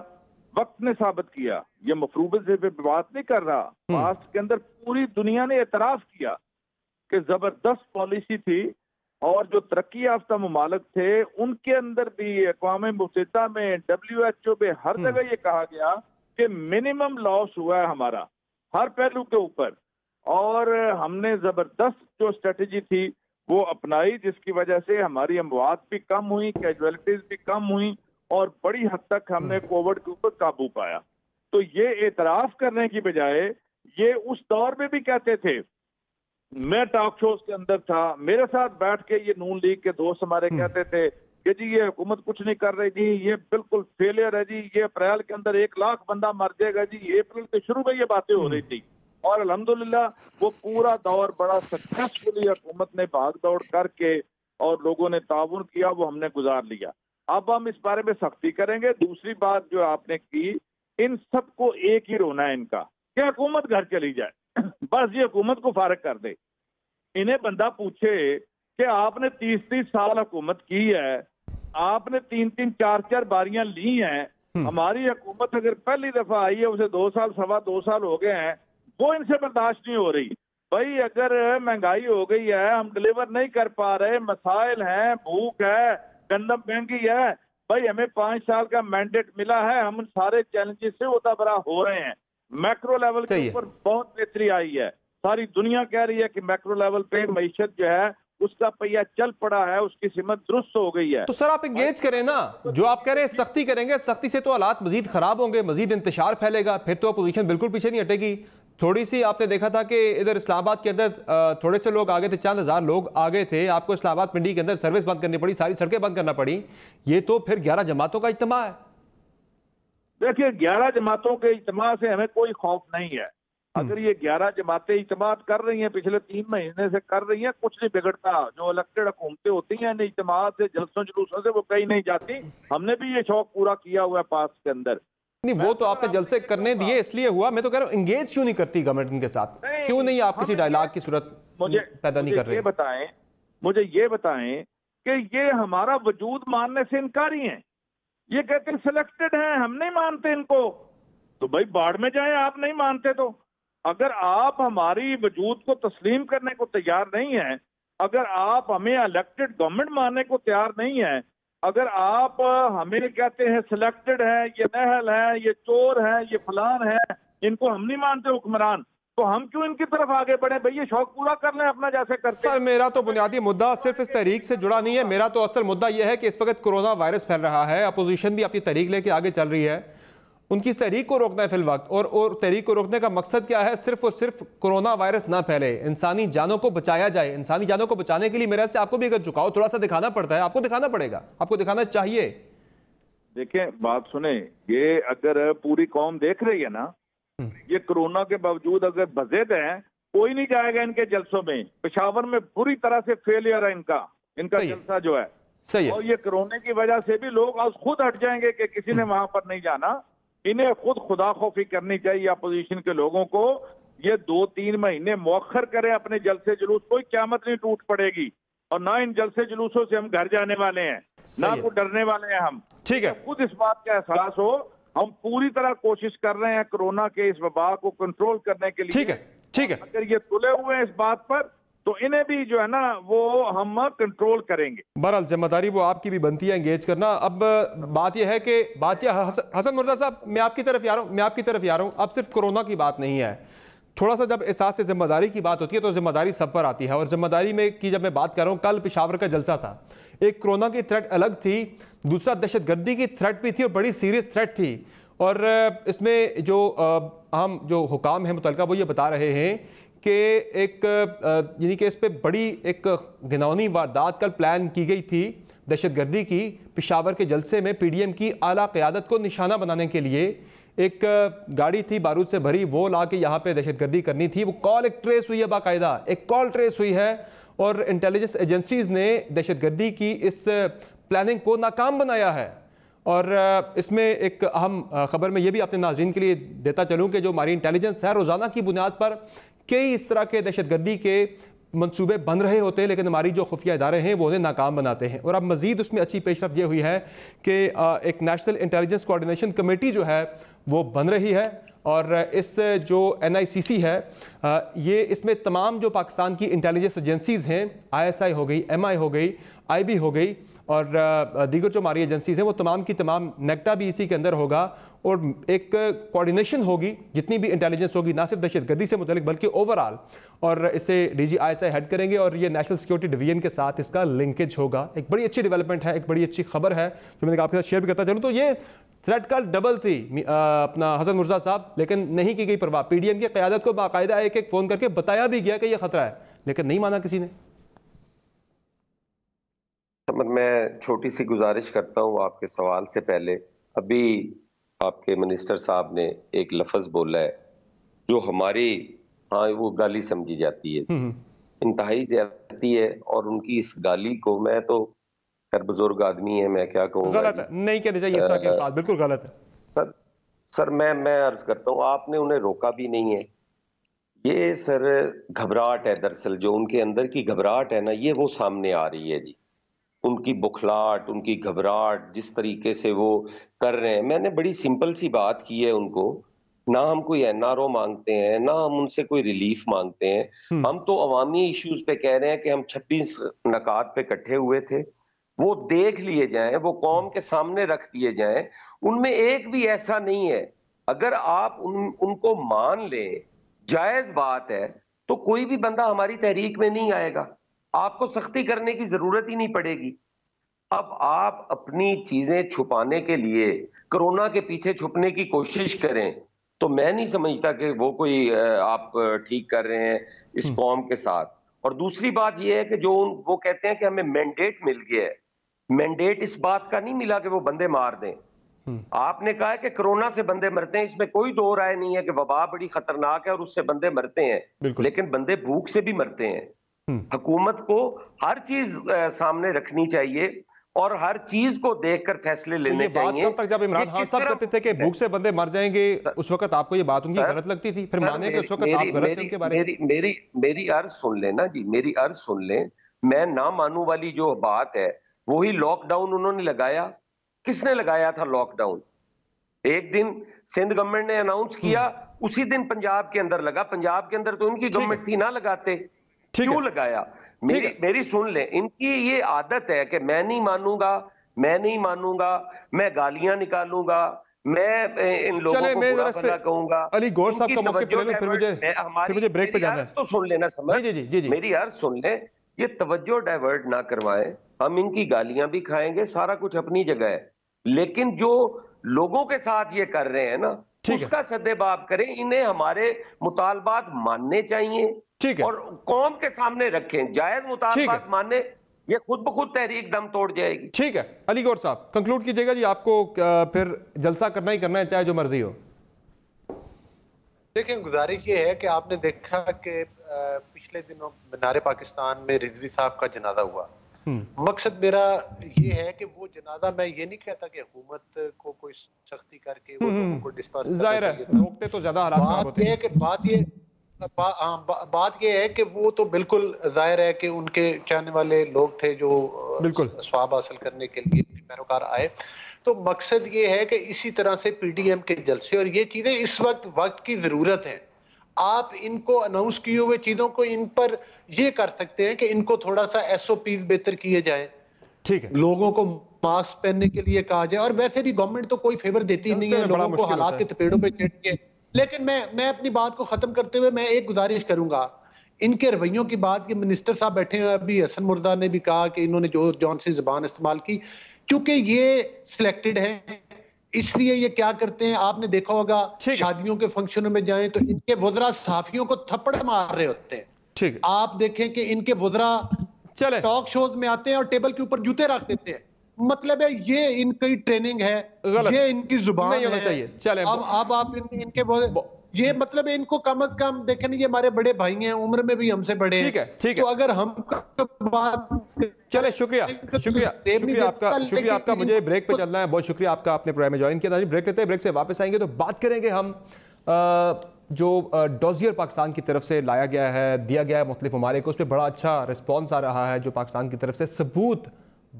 वक्त ने साबित किया, ये मफरूबे से बात नहीं कर रहा, पास्ट के अंदर पूरी दुनिया ने एतराफ किया कि जबरदस्त पॉलिसी थी। और जो तरक्की याफ्ता मुमालिक थे उनके अंदर भी, अक़वाम मुत्तहिदा में, WHO में, हर जगह ये कहा गया कि मिनिमम लॉस हुआ है हमारा हर पहलू के ऊपर। और हमने जबरदस्त जो स्ट्रेटेजी थी वो अपनाई, जिसकी वजह से हमारी अमवात भी कम हुई, कैजुअलिटीज भी कम हुई और बड़ी हद तक हमने कोविड के ऊपर काबू पाया। तो ये एतराफ करने की बजाय ये उस दौर में भी कहते थे, मैं टॉक शोज के अंदर था, मेरे साथ बैठ के ये नून लीग के दोस्त हमारे कहते थे कि जी ये हुकूमत कुछ नहीं कर रही जी, ये बिल्कुल फेलियर है जी, ये अप्रैल के अंदर 1 लाख बंदा मर जाएगा जी। अप्रैल के शुरू में ये बातें हो रही थी और अल्हम्दुलिल्लाह वो पूरा दौर बड़ा सक्सेसफुली हुकूमत ने भाग दौड़ करके और लोगों ने ताउन किया, वो हमने गुजार लिया। अब हम इस बारे में सख्ती करेंगे। दूसरी बात जो आपने की, इन सबको एक ही रोना है इनका कि हुकूमत घर चली जाए, बस ये हुकूमत को फारिग कर दे। इन्हें बंदा पूछे कि आपने 30-30 साल हुकूमत की है, आपने 3-3, 4-4 बारियां ली हैं, हमारी हुकूमत अगर पहली दफा आई है उसे 2 साल, 2.25 साल हो गए हैं, वो इनसे बर्दाश्त नहीं हो रही। भाई अगर महंगाई हो गई है, हम डिलीवर नहीं कर पा रहे, मसाइल हैं, भूख है, गंदम महंगी है, भाई हमें 5 साल का मैंडेट मिला है, हम सारे चैलेंजेस से उताबरा हो रहे हैं। मैक्रो लेवल के ऊपर बहुत बेहतरी आई है, सारी दुनिया कह रही है कि मैक्रो लेवल पे मईशत जो है उसका पहिया चल पड़ा है, उसकी सिमत दुरुस्त हो गई है। तो सर आप एंगेज करें ना, जो आप कह रहे हैं सख्ती करेंगे, सख्ती से तो हालात मजीद खराब होंगे, मजीद इंतशार फैलेगा, फिर तो अपोजिशन बिल्कुल पीछे नहीं हटेगी। थोड़ी सी आपने देखा था कि इधर इस्लामाबाद के अंदर थोड़े से लोग आ गए थे, चंद हजार लोग आ गए थे, आपको इस्लामाबाद पिंडी के अंदर सर्विस बंद करनी पड़ी, सारी सड़कें बंद करना पड़ी। ये तो फिर 11 जमातों का इज्तिमा है। देखिए 11 जमातों के इज्तिमा से हमें कोई खौफ नहीं है। अगर ये 11 जमातें इज्तिमा कर रही हैं, पिछले 3 महीने से कर रही हैं, कुछ नहीं बिगड़ता। जो इलेक्टेड हुकूमतें होती हैं, इज्तिमा से, जलसों जुलूसों से वो कहीं नहीं जाती। हमने भी ये शौक पूरा किया हुआ है पास के अंदर। नहीं, वो तो आपने जलसे करने दिए इसलिए हुआ, मैं तो कह रहा हूँ एंगेज क्यों नहीं करती गवर्नमेंट इनके साथ? क्यों नहीं आप किसी डायलॉग की सूरत पैदा नहीं कर रहे? मुझे ये बताएं कि ये हमारा वजूद मानने से इनकारी हैं। ये कहते हैं सिलेक्टेड हैं, हम नहीं मानते इनको। तो भाई बाढ़ में जाए, आप नहीं मानते तो। अगर आप हमारी वजूद को तस्लीम करने को तैयार नहीं है, अगर आप हमें इलेक्टेड गवर्नमेंट मानने को तैयार नहीं है, अगर आप हमें कहते हैं सिलेक्टेड है, ये नहल है, ये चोर है, ये फलान है, इनको हम नहीं मानते हुक्मरान, तो हम क्यों इनकी तरफ आगे बढ़े? भाई ये शौक पूरा कर लें अपना जैसे करते। सर मेरा तो बुनियादी मुद्दा सिर्फ इस तहरीक से जुड़ा नहीं है, मेरा तो असल मुद्दा यह है कि इस वक्त कोरोना वायरस फैल रहा है, अपोजिशन भी अपनी तहरीक लेके आगे चल रही है उनकी इस तहरीक को रोकना है फिल वक्त, और तहरीक को रोकने का मकसद क्या है? सिर्फ और सिर्फ कोरोना वायरस ना फैले, इंसानी जानों को बचाया जाए। इंसानी जानों को बचाने के लिए मेरे से आपको भी अगर झुकाव थोड़ा सा दिखाना पड़ता है, आपको दिखाना पड़ेगा, आपको दिखाना चाहिए। देखिए बात सुने, ये अगर पूरी कौम देख रही है ना, ये कोरोना के बावजूद अगर बज़ेद हैं, कोई नहीं जाएगा इनके जलसों में। पेशावर में बुरी तरह से फेलियर है इनका जलसा जो है। सही है। और ये कोरोना की वजह से भी लोग आज खुद हट जाएंगे कि किसी ने वहां पर नहीं जाना। इन्हें खुद खुदा खौफी करनी चाहिए अपोजिशन के लोगों को। ये 2-3 महीने मौखर करें अपने जलसे जुलूस, कोई क़यामत नहीं टूट पड़ेगी। और ना इन जलसे जुलूसों से हम घर जाने वाले हैं, ना को डरने वाले हैं हम। ठीक है, खुद इस बात का एहसास हो। हम पूरी तरह कोशिश कर रहे हैं कोरोना के इस वबा को कंट्रोल करने के लिए। ठीक है, ठीक है। अगर ये तुले हुए हैं इस बात पर, तो इन्हें भी जो है ना वो हम कंट्रोल करेंगे। बहरहाल जिम्मेदारी वो आपकी भी बनती है एंगेज करना। अब बात यह है कि हसन मुर्तज़ा साहब, मैं आपकी तरफ आ रहा हूँ। अब सिर्फ कोरोना की बात नहीं है, थोड़ा सा जब एहसास से जिम्मेदारी की बात होती है तो जिम्मेदारी सब पर आती है। और जिम्मेदारी में की जब मैं बात कर रहा हूँ, कल पेशावर का जलसा था, एक कोरोना की थ्रेट अलग थी, दूसरा दहशतगर्दी की थ्रेट भी थी और बड़ी सीरियस थ्रेट थी। और इसमें जो हम जो हुकाम हैं मुतलका वो ये बता रहे हैं कि एक यानी कि इस पर बड़ी एक घिनौनी वारदात कल प्लान की गई थी दहशतगर्दी की। पेशावर के जलसे में पीडीएम की आला क़यादत को निशाना बनाने के लिए एक गाड़ी थी बारूद से भरी, वो ला के यहाँ पे दहशतगर्दी करनी थी। वो कॉल एक ट्रेस हुई है, बाकायदा एक कॉल ट्रेस हुई है और इंटेलिजेंस एजेंसीज ने दहशतगर्दी की इस प्लानिंग को नाकाम बनाया है। और इसमें एक अहम खबर मैं ये भी अपने नाज़रीन के लिए देता चलूँ कि जो हमारी इंटेलिजेंस है, रोज़ाना की बुनियाद पर कई इस तरह के दहशतगर्दी के मंसूबे बन रहे होते हैं, लेकिन हमारी जो खुफिया इदारे हैं वो उन्हें नाकाम बनाते हैं। और अब मज़ीद उसमें अच्छी पेशरफ ये हुई है कि एक नेशनल इंटेलिजेंस कोऑर्डिनेशन कमेटी जो है वो बन रही है। और इस जो NICC है, ये इसमें तमाम जो पाकिस्तान की इंटेलिजेंस एजेंसीज़ हैं, ISI हो गई, MI हो गई, IB हो गई और दीगर जो हमारी एजेंसीज़ हैं, वो तमाम की तमाम, नेक्टा भी इसी के अंदर होगा। और एक कोऑर्डिनेशन होगी जितनी भी इंटेलिजेंस होगी, ना सिर्फ दहशतगर्दी से मुतल्लिक बल्कि ओवरऑल। और इसे DG ISI हेड करेंगे और ये नेशनल सिक्योरिटी डिवीजन के साथ इसका लिंकेज होगा। एक बड़ी अच्छी डेवलपमेंट है, एक बड़ी अच्छी खबर है जो मैंने आपके साथ शेयर भी करता चलूँ। तो ये थ्रेट कल डबल थी अपना हसन मुर्तज़ा साहब, लेकिन नहीं की गई परवाह। पीडीएम की क़यादत को बाकायदा एक फ़ोन करके बताया भी गया कि यह खतरा है, लेकिन नहीं माना किसी ने। मैं छोटी सी गुजारिश करता हूँ आपके सवाल से पहले। अभी आपके मिनिस्टर साहब ने एक लफ्ज बोला है जो हमारी वो गाली समझी जाती है, इंतहाई ज़्यादती है। और उनकी इस गाली को, मैं तो खैर बुजुर्ग आदमी है, मैं क्या कहूँ, गलत है, नहीं कहने चाहिए इस तरह की बात, बिल्कुल गलत है सर। मैं अर्ज करता हूँ, आपने उन्हें रोका भी नहीं है। ये सर घबराहट है, दरअसल जो उनके अंदर की घबराहट है ना, ये वो सामने आ रही है जी। उनकी बुखलाहट, उनकी घबराहट, जिस तरीके से वो कर रहे हैं। मैंने बड़ी सिंपल सी बात की है उनको, ना हम कोई NRO मांगते हैं, ना हम उनसे कोई रिलीफ मांगते हैं। हम तो अवामी इश्यूज पे कह रहे हैं कि हम 26 नकात पे इकट्ठे हुए थे, वो देख लिए जाएं, वो कौम के सामने रख दिए जाएं। उनमें एक भी ऐसा नहीं है। अगर आप उनको मान लें, जायज बात है, तो कोई भी बंदा हमारी तहरीक में नहीं आएगा। आपको सख्ती करने की जरूरत ही नहीं पड़ेगी। अब आप अपनी चीजें छुपाने के लिए कोरोना के पीछे छुपने की कोशिश करें, तो मैं नहीं समझता कि वो कोई आप ठीक कर रहे हैं इस कौम के साथ। और दूसरी बात यह है कि जो वो कहते हैं कि हमें मैंडेट मिल गया है, मैंडेट इस बात का नहीं मिला कि वो बंदे मार दें। आपने कहा है कि कोरोना से बंदे मरते हैं, इसमें कोई दो राय नहीं है कि वबा बड़ी खतरनाक है और उससे बंदे मरते हैं, लेकिन बंदे भूख से भी मरते हैं। हुकूमत को हर चीज सामने रखनी चाहिए और हर चीज को देखकर फैसले लेने चाहिए। तब तक जब इमरान खान साहब कहते थे कि भूख से बंदे मर जाएंगे, उस वक्त आपको ये बात उनकी गलत लगती थी, फिर माने कि उस वक्त आप गलत थे उनके बारे में। मेरी अर्ज सुन लें ना जी, मेरी अर्ज सुन लें। मैं ना मानू वाली जो बात है, वही लॉकडाउन उन्होंने लगाया। किसने लगाया था लॉकडाउन? एक दिन सिंध गवर्नमेंट ने अनाउंस किया, उसी दिन पंजाब के अंदर लगा। पंजाब के अंदर तो उनकी गवर्नमेंट थी, ना लगाते। क्यों लगाया? मेरी सुन ले, इनकी ये आदत है कि मैं नहीं मानूंगा, मैं नहीं मानूंगा, मैं गालियां निकालूंगा, मैं इन लोगों को बुरा भला कहूंगा। अली गौर साहब का मौके पे ले लो, फिर मुझे ब्रेक पे जाना है। तो सुन लेना, समझ, मेरी अर्ज सुन ले। ये तवज्जो डाइवर्ट ना करवाएं। हम इनकी गालियां भी खाएंगे, सारा कुछ अपनी जगह है, लेकिन जो लोगों के साथ ये कर रहे हैं ना, उसका सद्देबाब करें, इन्हें हमारे मुतालबात मानने चाहिए और कौम के सामने रखें। जायज मुतालबात मानने, ये खुद ब खुद तहरीक दम तोड़ जाएगी। ठीक है, अली गौर साहब कंक्लूड कीजिएगा जी, आपको फिर जलसा करना ही करना है चाहे जो मर्जी हो। देखिए, गुजारिश ये है कि आपने देखा कि पिछले दिनों मीनार पाकिस्तान में रिजवी साहब का जनाजा हुआ। मकसद मेरा ये है कि वो जनाजा, मैं ये नहीं कहता कि हुकूमत को कोई सख्ती करके वो लोगों को डिस्पर्स जाहिर है रोकते तो ज्यादा हालात खराब होते हैं। बात ये है कि वो तो बिल्कुल जाहिर है कि उनके चाहने वाले लोग थे जो बिल्कुल स्वाब हासिल करने के लिए पैरोकार आए। तो मकसद ये है कि इसी तरह से पीडीएम के जलसे और ये चीजें इस वक्त की जरूरत है। आप इनको अनाउंस किए हुए चीजों को इन पर ये कर सकते हैं कि इनको थोड़ा सा एसओपीज बेहतर किए जाए, ठीक है, लोगों को मास्क पहनने के लिए कहा जाए। और वैसे भी गवर्नमेंट तो कोई फेवर देती नहीं है, लोगों को हालात के थपेड़ों पे चढ़ के। लेकिन मैं अपनी बात को खत्म करते हुए मैं एक गुजारिश करूंगा, इनके रवैयों की बात, कि मिनिस्टर साहब बैठे हैं, अभी हसन मुर्दा ने भी कहा कि इन्होंने जो जौन सी जबान इस्तेमाल की, क्योंकि ये सिलेक्टेड है इसलिए ये क्या करते हैं, आपने देखा होगा शादियों के फंक्शनों में जाएं तो इनके वज़रा सहाफियों को थप्पड़ मार रहे होते हैं। ठीक, आप देखें कि इनके वज़रा टॉक शोज में आते हैं और टेबल के ऊपर जूते रख देते हैं। मतलब है ये इनकी ट्रेनिंग है, ये इनकी जुबान नहीं होना चाहिए। चले अब आप इनके ये मतलब इनको कम से कम देखें, ये हमारे बड़े भाई हैं, उम्र में भी हमसे बड़े हैं। ठीक है, तो अगर हम चले, शुक्रिया आपका। मुझे ब्रेक पे चलना है, बहुत शुक्रिया आपका, आपने प्रोग्राम में ज्वाइन किया। ब्रेक लेते हैं, ब्रेक से वापस आएंगे तो बात करेंगे हम जो डॉजियर पाकिस्तान की तरफ से लाया गया है, दिया गया है मुख्तलिफ ममालिक को, उस पर बड़ा अच्छा रिस्पॉन्स आ रहा है। जो पाकिस्तान की तरफ से सबूत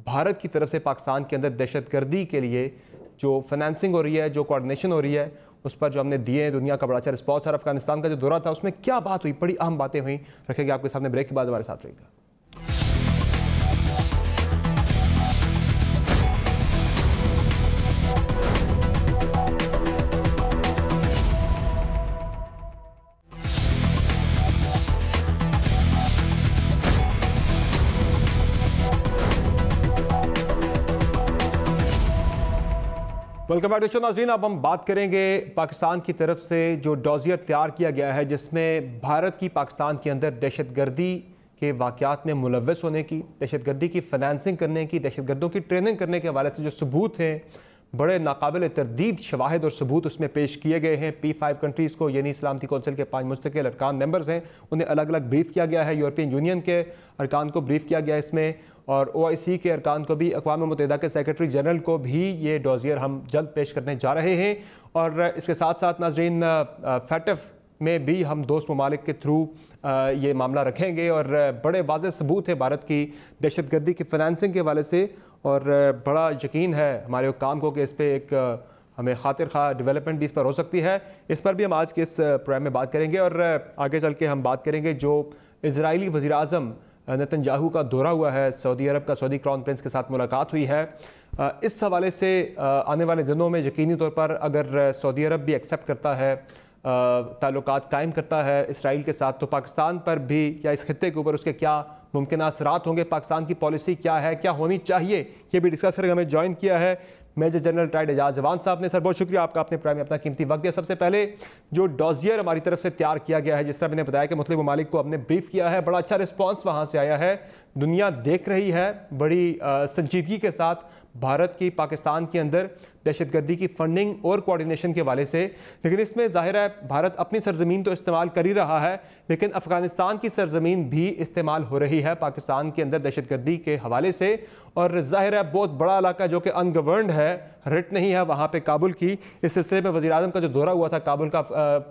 भारत की तरफ से पाकिस्तान के अंदर दहशतगर्दी के लिए जो फाइनेंसिंग हो रही है, जो कोऑर्डिनेशन हो रही है, उस पर जो हमने दिए, दुनिया का बड़ा अच्छा रिस्पॉन्स। और अफगानिस्तान का जो दौरा था उसमें क्या बात हुई, बड़ी अहम बातें हुई, रखेंगे आपके सामने। ब्रेक के बाद हमारे साथ रहेगा। वेलकम बैक टू नाज़रीन। अब हम बात करेंगे पाकिस्तान की तरफ से जो डॉजियर तैयार किया गया है, जिसमें भारत की पाकिस्तान के अंदर दहशतगर्दी के वाक़यात में मुलव्वस होने की, दहशतगर्दी की फाइनेंसिंग करने की, दहशतगर्दों की ट्रेनिंग करने के हवाले से जो सबूत हैं, बड़े नाकाबिल तरदीद शवाहिद और सबूत उसमें पेश किए गए हैं। P5 कंट्रीज़ को, यानी सलामती कौंसिल के 5 मुस्तकिल अरकान मेंबर्स हैं, उन्हें अलग अलग ब्रीफ किया गया है। यूरोपियन यूनियन के अरकान को ब्रीफ किया गया है इसमें, और OIC के अरकान को भी, अक़वाम मुत्तहिदा के सेक्रेटरी जनरल को भी ये डॉजियर हम जल्द पेश करने जा रहे हैं। और इसके साथ साथ नाज़रीन फैटफ में भी हम दोस्त ममालिक के थ्रू ये मामला रखेंगे। और बड़े वाज़ेह सबूत है भारत की दहशतगर्दी की फाइनेंसिंग के हवाले से, और बड़ा यकीन है हमारे हुक्काम को कि इस पर एक हमें खातिर खा डेवलपमेंट भी इस पर हो सकती है। इस पर भी हम आज के इस प्रोग्राम में बात करेंगे। और आगे चल के हम बात करेंगे जो इजरायली वज़ीर आज़म नेतन्याहू का दौरा हुआ है सऊदी अरब का, सऊदी क्राउन प्रिंस के साथ मुलाकात हुई है। इस हवाले से आने वाले दिनों में यकीनी तौर पर अगर सऊदी अरब भी एक्सेप्ट करता है, ताल्लुकात कायम करता है इसराइल के साथ, तो पाकिस्तान पर भी या इस खित्ते के ऊपर उसके क्या मुमकिन असरात होंगे, पाकिस्तान की पॉलिसी क्या है, क्या होनी चाहिए, ये भी डिस्कस करके हमें ज्वाइन किया है मेजर जनरल रिटायर्ड एजाज जवान साहब ने। सर बहुत शुक्रिया आपका, आपने प्राइम में अपना कीमती वक्त दिया। सबसे पहले जो डॉजियर हमारी तरफ से तैयार किया गया है, जिस तरह मैंने बताया कि मुख्तलिफ ममालिक को हमने ब्रीफ किया है, बड़ा अच्छा रिस्पॉन्स वहाँ से आया है, दुनिया देख रही है बड़ी संजीदगी के साथ भारत की पाकिस्तान के अंदर दहशतगर्दी की फंडिंग और कोऑर्डिनेशन के हवाले से। लेकिन इसमें जाहिर है भारत अपनी सरजमीन तो इस्तेमाल कर ही रहा है, लेकिन अफगानिस्तान की सरजमीन भी इस्तेमाल हो रही है पाकिस्तान के अंदर दहशतगर्दी के हवाले से। और जाहिर है बहुत बड़ा इलाका जो कि अनगवर्नड है, रिट नहीं है वहाँ पे काबुल की। इस सिलसिले में वज़ीर आज़म का जो दौरा हुआ था काबुल का,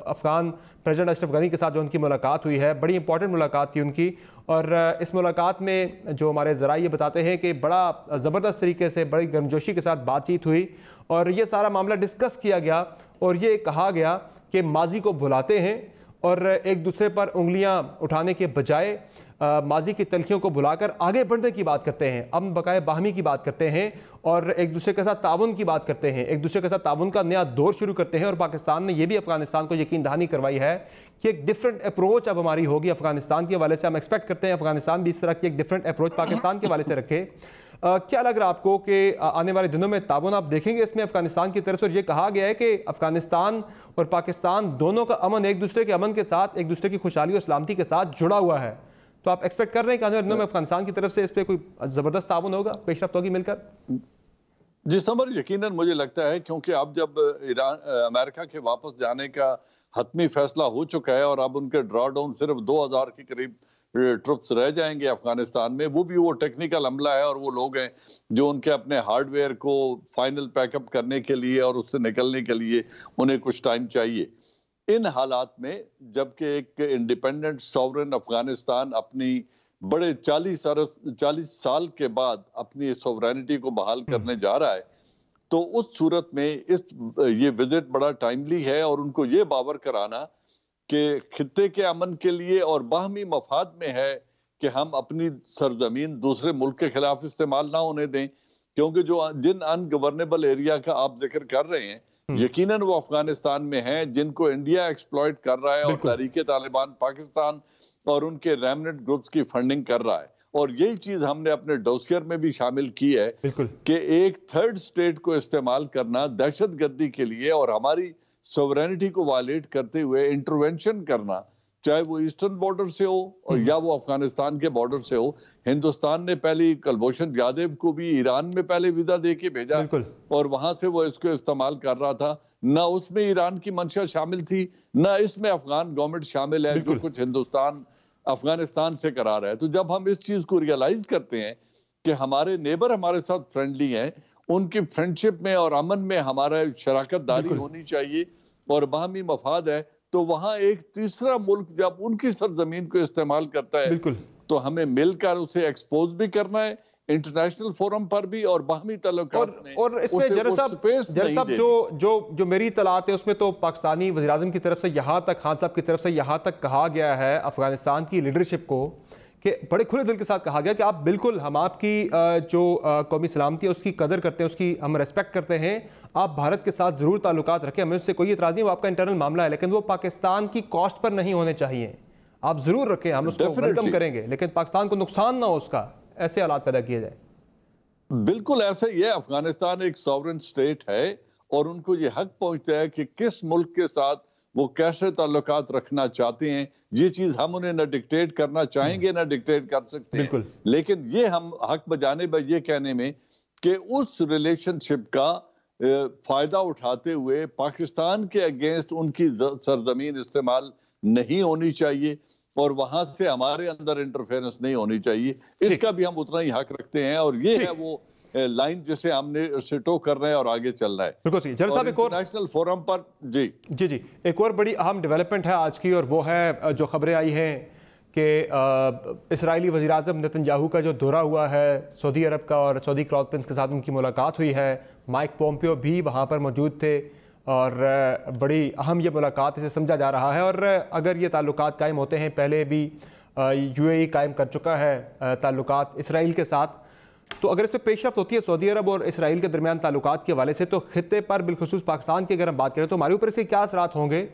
अफगान प्रेसिडेंट अशरफ गनी के साथ जो उनकी मुलाकात हुई है, बड़ी इंपॉर्टेंट मुलाकात थी उनकी। और इस मुलाकात में जो हमारे ज़राए ये बताते हैं कि बड़ा ज़बरदस्त तरीके से, बड़ी गर्मजोशी के साथ बातचीत हुई और ये सारा मामला डिस्कस किया गया। और ये कहा गया कि माजी को भुलाते हैं और एक दूसरे पर उंगलियां उठाने के बजाय माजी की तलखियों को भुलाकर आगे बढ़ने की बात करते हैं, अमन बकाए बाहमी की बात करते हैं और एक दूसरे के साथ ताउन की बात करते हैं, एक दूसरे के साथ ताउन का नया दौर शुरू करते हैं। और पाकिस्तान ने यह भी अफगानिस्तान को यकीन दहानी करवाई है कि एक डिफरेंट अप्रोच अब हमारी होगी अफगानिस्तान के हवाले से। हम एक्सपेक्ट करते हैं अफगानिस्तान भी इस तरह की एक डिफरेंट अप्रोच पाकिस्तान के हवाले से रखे। क्या लग रहा है आपको कि आने वाले दिनों में ताउन आप देखेंगे इसमें अफगानिस्तान की तरफ से? और ये कहा गया है कि अफगानिस्तान और पाकिस्तान दोनों का अमन एक दूसरे के अमन के साथ, एक दूसरे की खुशहाली और सलामती के साथ जुड़ा हुआ है। तो आप एक्सपेक्ट कर रहे हैं कि आने वाले दिनों में अफगानिस्तान की तरफ से इस पर कोई जबरदस्त ताउन होगा, पेशरफ्त होगी मिलकर? जी समर, यकीनन मुझे लगता है, क्योंकि अब जब अमेरिका के वापस जाने का हतमी फैसला हो चुका है और अब उनके ड्रॉ डाउन सिर्फ 2000 के करीब ट्रुप्स रह जाएंगे अफगानिस्तान में, वो भी वो टेक्निकल हमला है और वो लोग हैं जो उनके अपने हार्डवेयर को फाइनल पैकअप करने के लिए और उससे निकलने के लिए उन्हें कुछ टाइम चाहिए। इन हालात में जबकि एक इंडिपेंडेंट सॉवरेन अफगानिस्तान अपनी बड़े 40 साल के बाद अपनी सॉवरेनिटी को बहाल करने जा रहा है, तो उस सूरत में ये विजिट बड़ा टाइमली है और उनको ये बावर कराना कि खित्ते के अमन के लिए और बाहमी मफाद में है कि हम अपनी सरजमीन दूसरे मुल्क के खिलाफ इस्तेमाल ना होने दें, क्योंकि जिन अनगवर्नेबल एरिया का आप जिक्र कर रहे हैं यकीनन वो अफगानिस्तान में हैं जिनको इंडिया एक्सप्लॉइट कर रहा है और तहरीके तालिबान पाकिस्तान और उनके रेमनेंट ग्रुप्स की फंडिंग कर रहा है। और यही चीज हमने अपने डोसियर में भी शामिल की है कि एक थर्ड स्टेट को इस्तेमाल करना दहशतगर्दी के लिए और हमारी सोवरेनिटी को वायलेट करते हुए इंटरवेंशन करना, चाहे वो ईस्टर्न बॉर्डर से हो और या वो अफगानिस्तान के बॉर्डर से हो। हिंदुस्तान ने पहले कुलभूषण जाधव को भी ईरान में पहले वीजा दे के भेजा और वहां से वो इसको इस्तेमाल कर रहा था। न उसमें ईरान की मंशा शामिल थी, न इसमें अफगान गवर्नमेंट शामिल है जो कुछ हिंदुस्तान अफगानिस्तान से करा रहा है। तो जब हम इस चीज को रियलाइज करते हैं कि हमारे नेबर हमारे साथ फ्रेंडली हैं, उनकी फ्रेंडशिप में और अमन में हमारा शराकत दारी होनी चाहिए और बाहमी मफाद है, तो वहां एक तीसरा मुल्क जब उनकी सरजमीन को इस्तेमाल करता है तो हमें मिलकर उसे एक्सपोज भी करना है इंटरनेशनल फोरम पर भी और बाहमी ताल्लुकात में। और इसमें जरा साहब जो मेरी इत्तलात है उसमें तो पाकिस्तानी वज़ीर-ए-आज़म की तरफ से यहाँ तक, खान साहब की तरफ से यहाँ तक कहा गया है अफगानिस्तान की लीडरशिप को कि बड़े खुले दिल के साथ कहा गया कि आप बिल्कुल, हम आपकी जो कौमी सलामती है उसकी कदर करते हैं, उसकी हम रिस्पेक्ट करते हैं, आप भारत के साथ ज़रूर ताल्लुकात रखें, हमें उससे कोई इतराज़ नहीं, वो आपका इंटरनल मामला है, लेकिन वो पाकिस्तान की कॉस्ट पर नहीं होने चाहिए। आप ज़रूर रखें, हम उसको वेलकम करेंगे, लेकिन पाकिस्तान को नुकसान ना हो उसका, ऐसे हालात पैदा किए जाए। बिल्कुल ऐसा ही है। अफगानिस्तान एक सॉवरेन स्टेट है और उनको ये हक पहुंचता है कि किस मुल्क के साथ वो कैसे ताल्लुकात रखना चाहते हैं। ये चीज हम उन्हें न डिक्टेट करना चाहेंगे न डिक्टेट कर सकते हैं, लेकिन ये हम हक बजाने पर ये कहने में कि उस रिलेशनशिप का फायदा उठाते हुए पाकिस्तान के अगेंस्ट उनकी सरजमीन इस्तेमाल नहीं होनी चाहिए और वहां से हमारे अंदर इंटरफेरेंस नहीं होनी चाहिए। इसका भी हम उतना ही हक रखते हैं और ये है वो लाइन जिसे हमने सिटो कर रहे हैं और आगे चल रहा है। बिल्कुल सही। जरा साहब, एक और नेशनल फोरम पर जी एक और बड़ी अहम डेवलपमेंट है आज की, और वो है जो खबरें आई हैं कि इस्राएली वज़ीर-ए-आज़म नेतन्याहू का जो दौरा हुआ है सऊदी अरब का और सऊदी क्राउन प्रिंस के साथ उनकी मुलाकात हुई है, माइक पोम्पियो भी वहाँ पर मौजूद थे और बड़ी अहम ये मुलाकात इसे समझा जा रहा है। और अगर ये ताल्लुकात कायम होते हैं, पहले भी यूएई कायम कर चुका है ताल्लुकात इसराइल के साथ, तो अगर इसमें पेशरफ्त होती है सऊदी अरब और इसराइल के दरमियान ताल्लुकात के हवाले से, तो खित्ते पर बिलखुसूस पाकिस्तान की अगर हम बात करें तो हमारे ऊपर इसके क्या असरात होंगे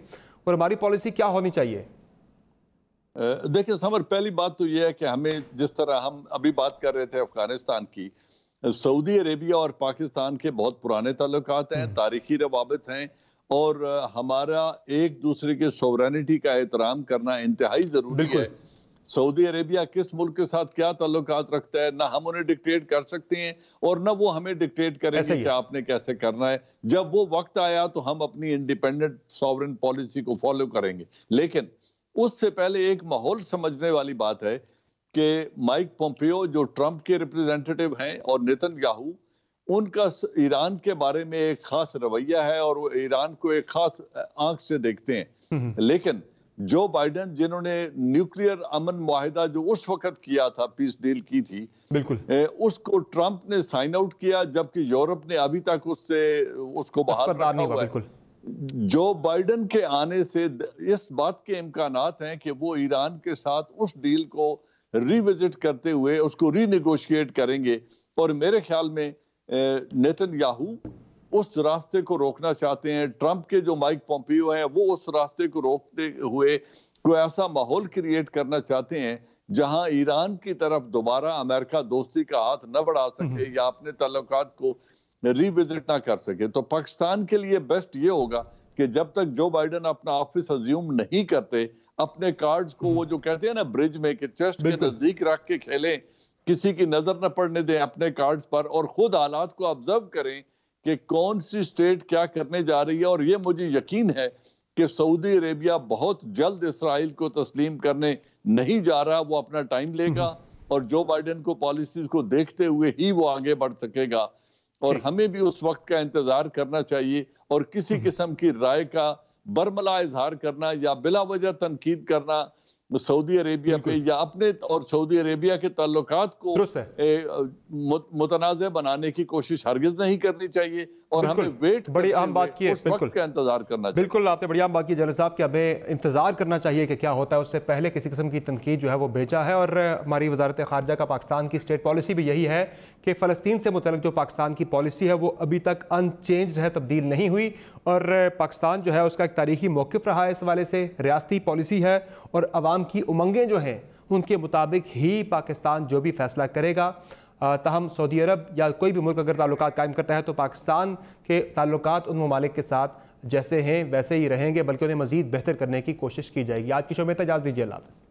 और हमारी पॉलिसी क्या होनी चाहिए? देखिए समर, पहली बात तो यह है कि हमें, जिस तरह हम अभी बात कर रहे थे अफगानिस्तान की, सऊदी अरेबिया और पाकिस्तान के बहुत पुराने ताल्लुकात हैं, तारीखी रवाबित हैं और हमारा एक दूसरे के सोवरेनिटी का एहतराम करना इंतहाई जरूरी है। सऊदी अरेबिया किस मुल्क के साथ क्या ताल्लुकात रखता है, ना हम उन्हें डिक्टेट कर सकते हैं और ना वो हमें डिक्टेट करेंगे कि आपने कैसे करना है। जब वो वक्त आया तो हम अपनी इंडिपेंडेंट सॉवरेन पॉलिसी को फॉलो करेंगे, लेकिन उससे पहले एक माहौल समझने वाली बात है कि माइक पोम्पियो जो ट्रंप के रिप्रेजेंटेटिव हैं और नेतन्याहू, उनका ईरान के बारे में एक खास रवैया है और वो ईरान को एक खास आंख से देखते हैं। लेकिन जो बाइडेन, जिन्होंने न्यूक्लियर अमन मुआहिदा जो उस वक्त किया था, पीस डील की थी, बिल्कुल उसको ट्रंप ने साइन आउट किया, जबकि यूरोप ने अभी तक उसको बहाल रखा हुआ है। जो बाइडेन के आने से इस बात के इम्कानात हैं कि वो ईरान के साथ उस डील को रिविजिट करते हुए उसको रीनेगोशिएट करेंगे और मेरे ख्याल में नेतन्याहू उस रास्ते को रोकना चाहते हैं। ट्रंप के जो माइक पोम्पियो हैं वो उस रास्ते को रोकते हुए कोई ऐसा माहौल क्रिएट करना चाहते हैं जहां ईरान की तरफ दोबारा अमेरिका दोस्ती का हाथ न बढ़ा सके या अपने ताल्लुकात को रिविजिट ना कर सके। तो पाकिस्तान के लिए बेस्ट ये होगा कि जब तक जो बाइडन अपना ऑफिस अज्यूम नहीं करते, अपने कार्ड्स को वो जो कहते हैं ना ब्रिज में कि चेस्ट के नजदीक रख के खेलें, किसी की नजर न पड़ने दें अपने कार्ड्स पर, और खुद हालात को ऑब्जर्व करें कि कौन सी स्टेट क्या करने जा रही है। और ये मुझे यकीन है कि सऊदी अरेबिया बहुत जल्द इसराइल को तस्लीम करने नहीं जा रहा, वो अपना टाइम लेगा और जो बाइडन को पॉलिसीज को देखते हुए ही वो आगे बढ़ सकेगा। और हमें भी उस वक्त का इंतजार करना चाहिए और किसी किस्म की राय का बरमला इजहार करना या बिला वजह तनकीद करना सऊदी अरेबिया पे या अपने और सऊदी अरेबिया के ताल्लुकात को मुतनाज़ बनाने की कोशिश हरगिज नहीं करनी चाहिए। और हमें वेट बड़ी अहम बात की है, बिल्कुल का इंतजार करना चाहिए। बिल्कुल आपने बड़ी अहम बात की जनरल साहब कि हमें इंतजार करना चाहिए कि क्या होता है, उससे पहले किसी किस्म की तनकीद जो है वो भेजा है। और हमारी वजारत खारजा का पाकिस्तान की स्टेट पॉलिसी भी यही है कि फ़लस्तीन से मुतल्लिक़ जो पाकिस्तान की पॉलिसी है वो अभी तक अनचेंज्ड है, तब्दील नहीं हुई। और पाकिस्तान जो है उसका एक तारीखी मौक़िफ़ रहा है इस हवाले से, रियासती पॉलिसी है और अवाम की उमंगें जो हैं उनके मुताबिक ही पाकिस्तान जो भी फैसला करेगा। ताहम सऊदी अरब या कोई भी मुल्क अगर ताल्लुकात कायम करता है तो पाकिस्तान के ताल्लुकात उन ममालिक के साथ जैसे हैं वैसे ही रहेंगे, बल्कि उन्हें मज़ीद बेहतर करने की कोशिश की जाएगी। आज की शो में इजाज़त दीजिए, अल्लाह हाफ़िज़।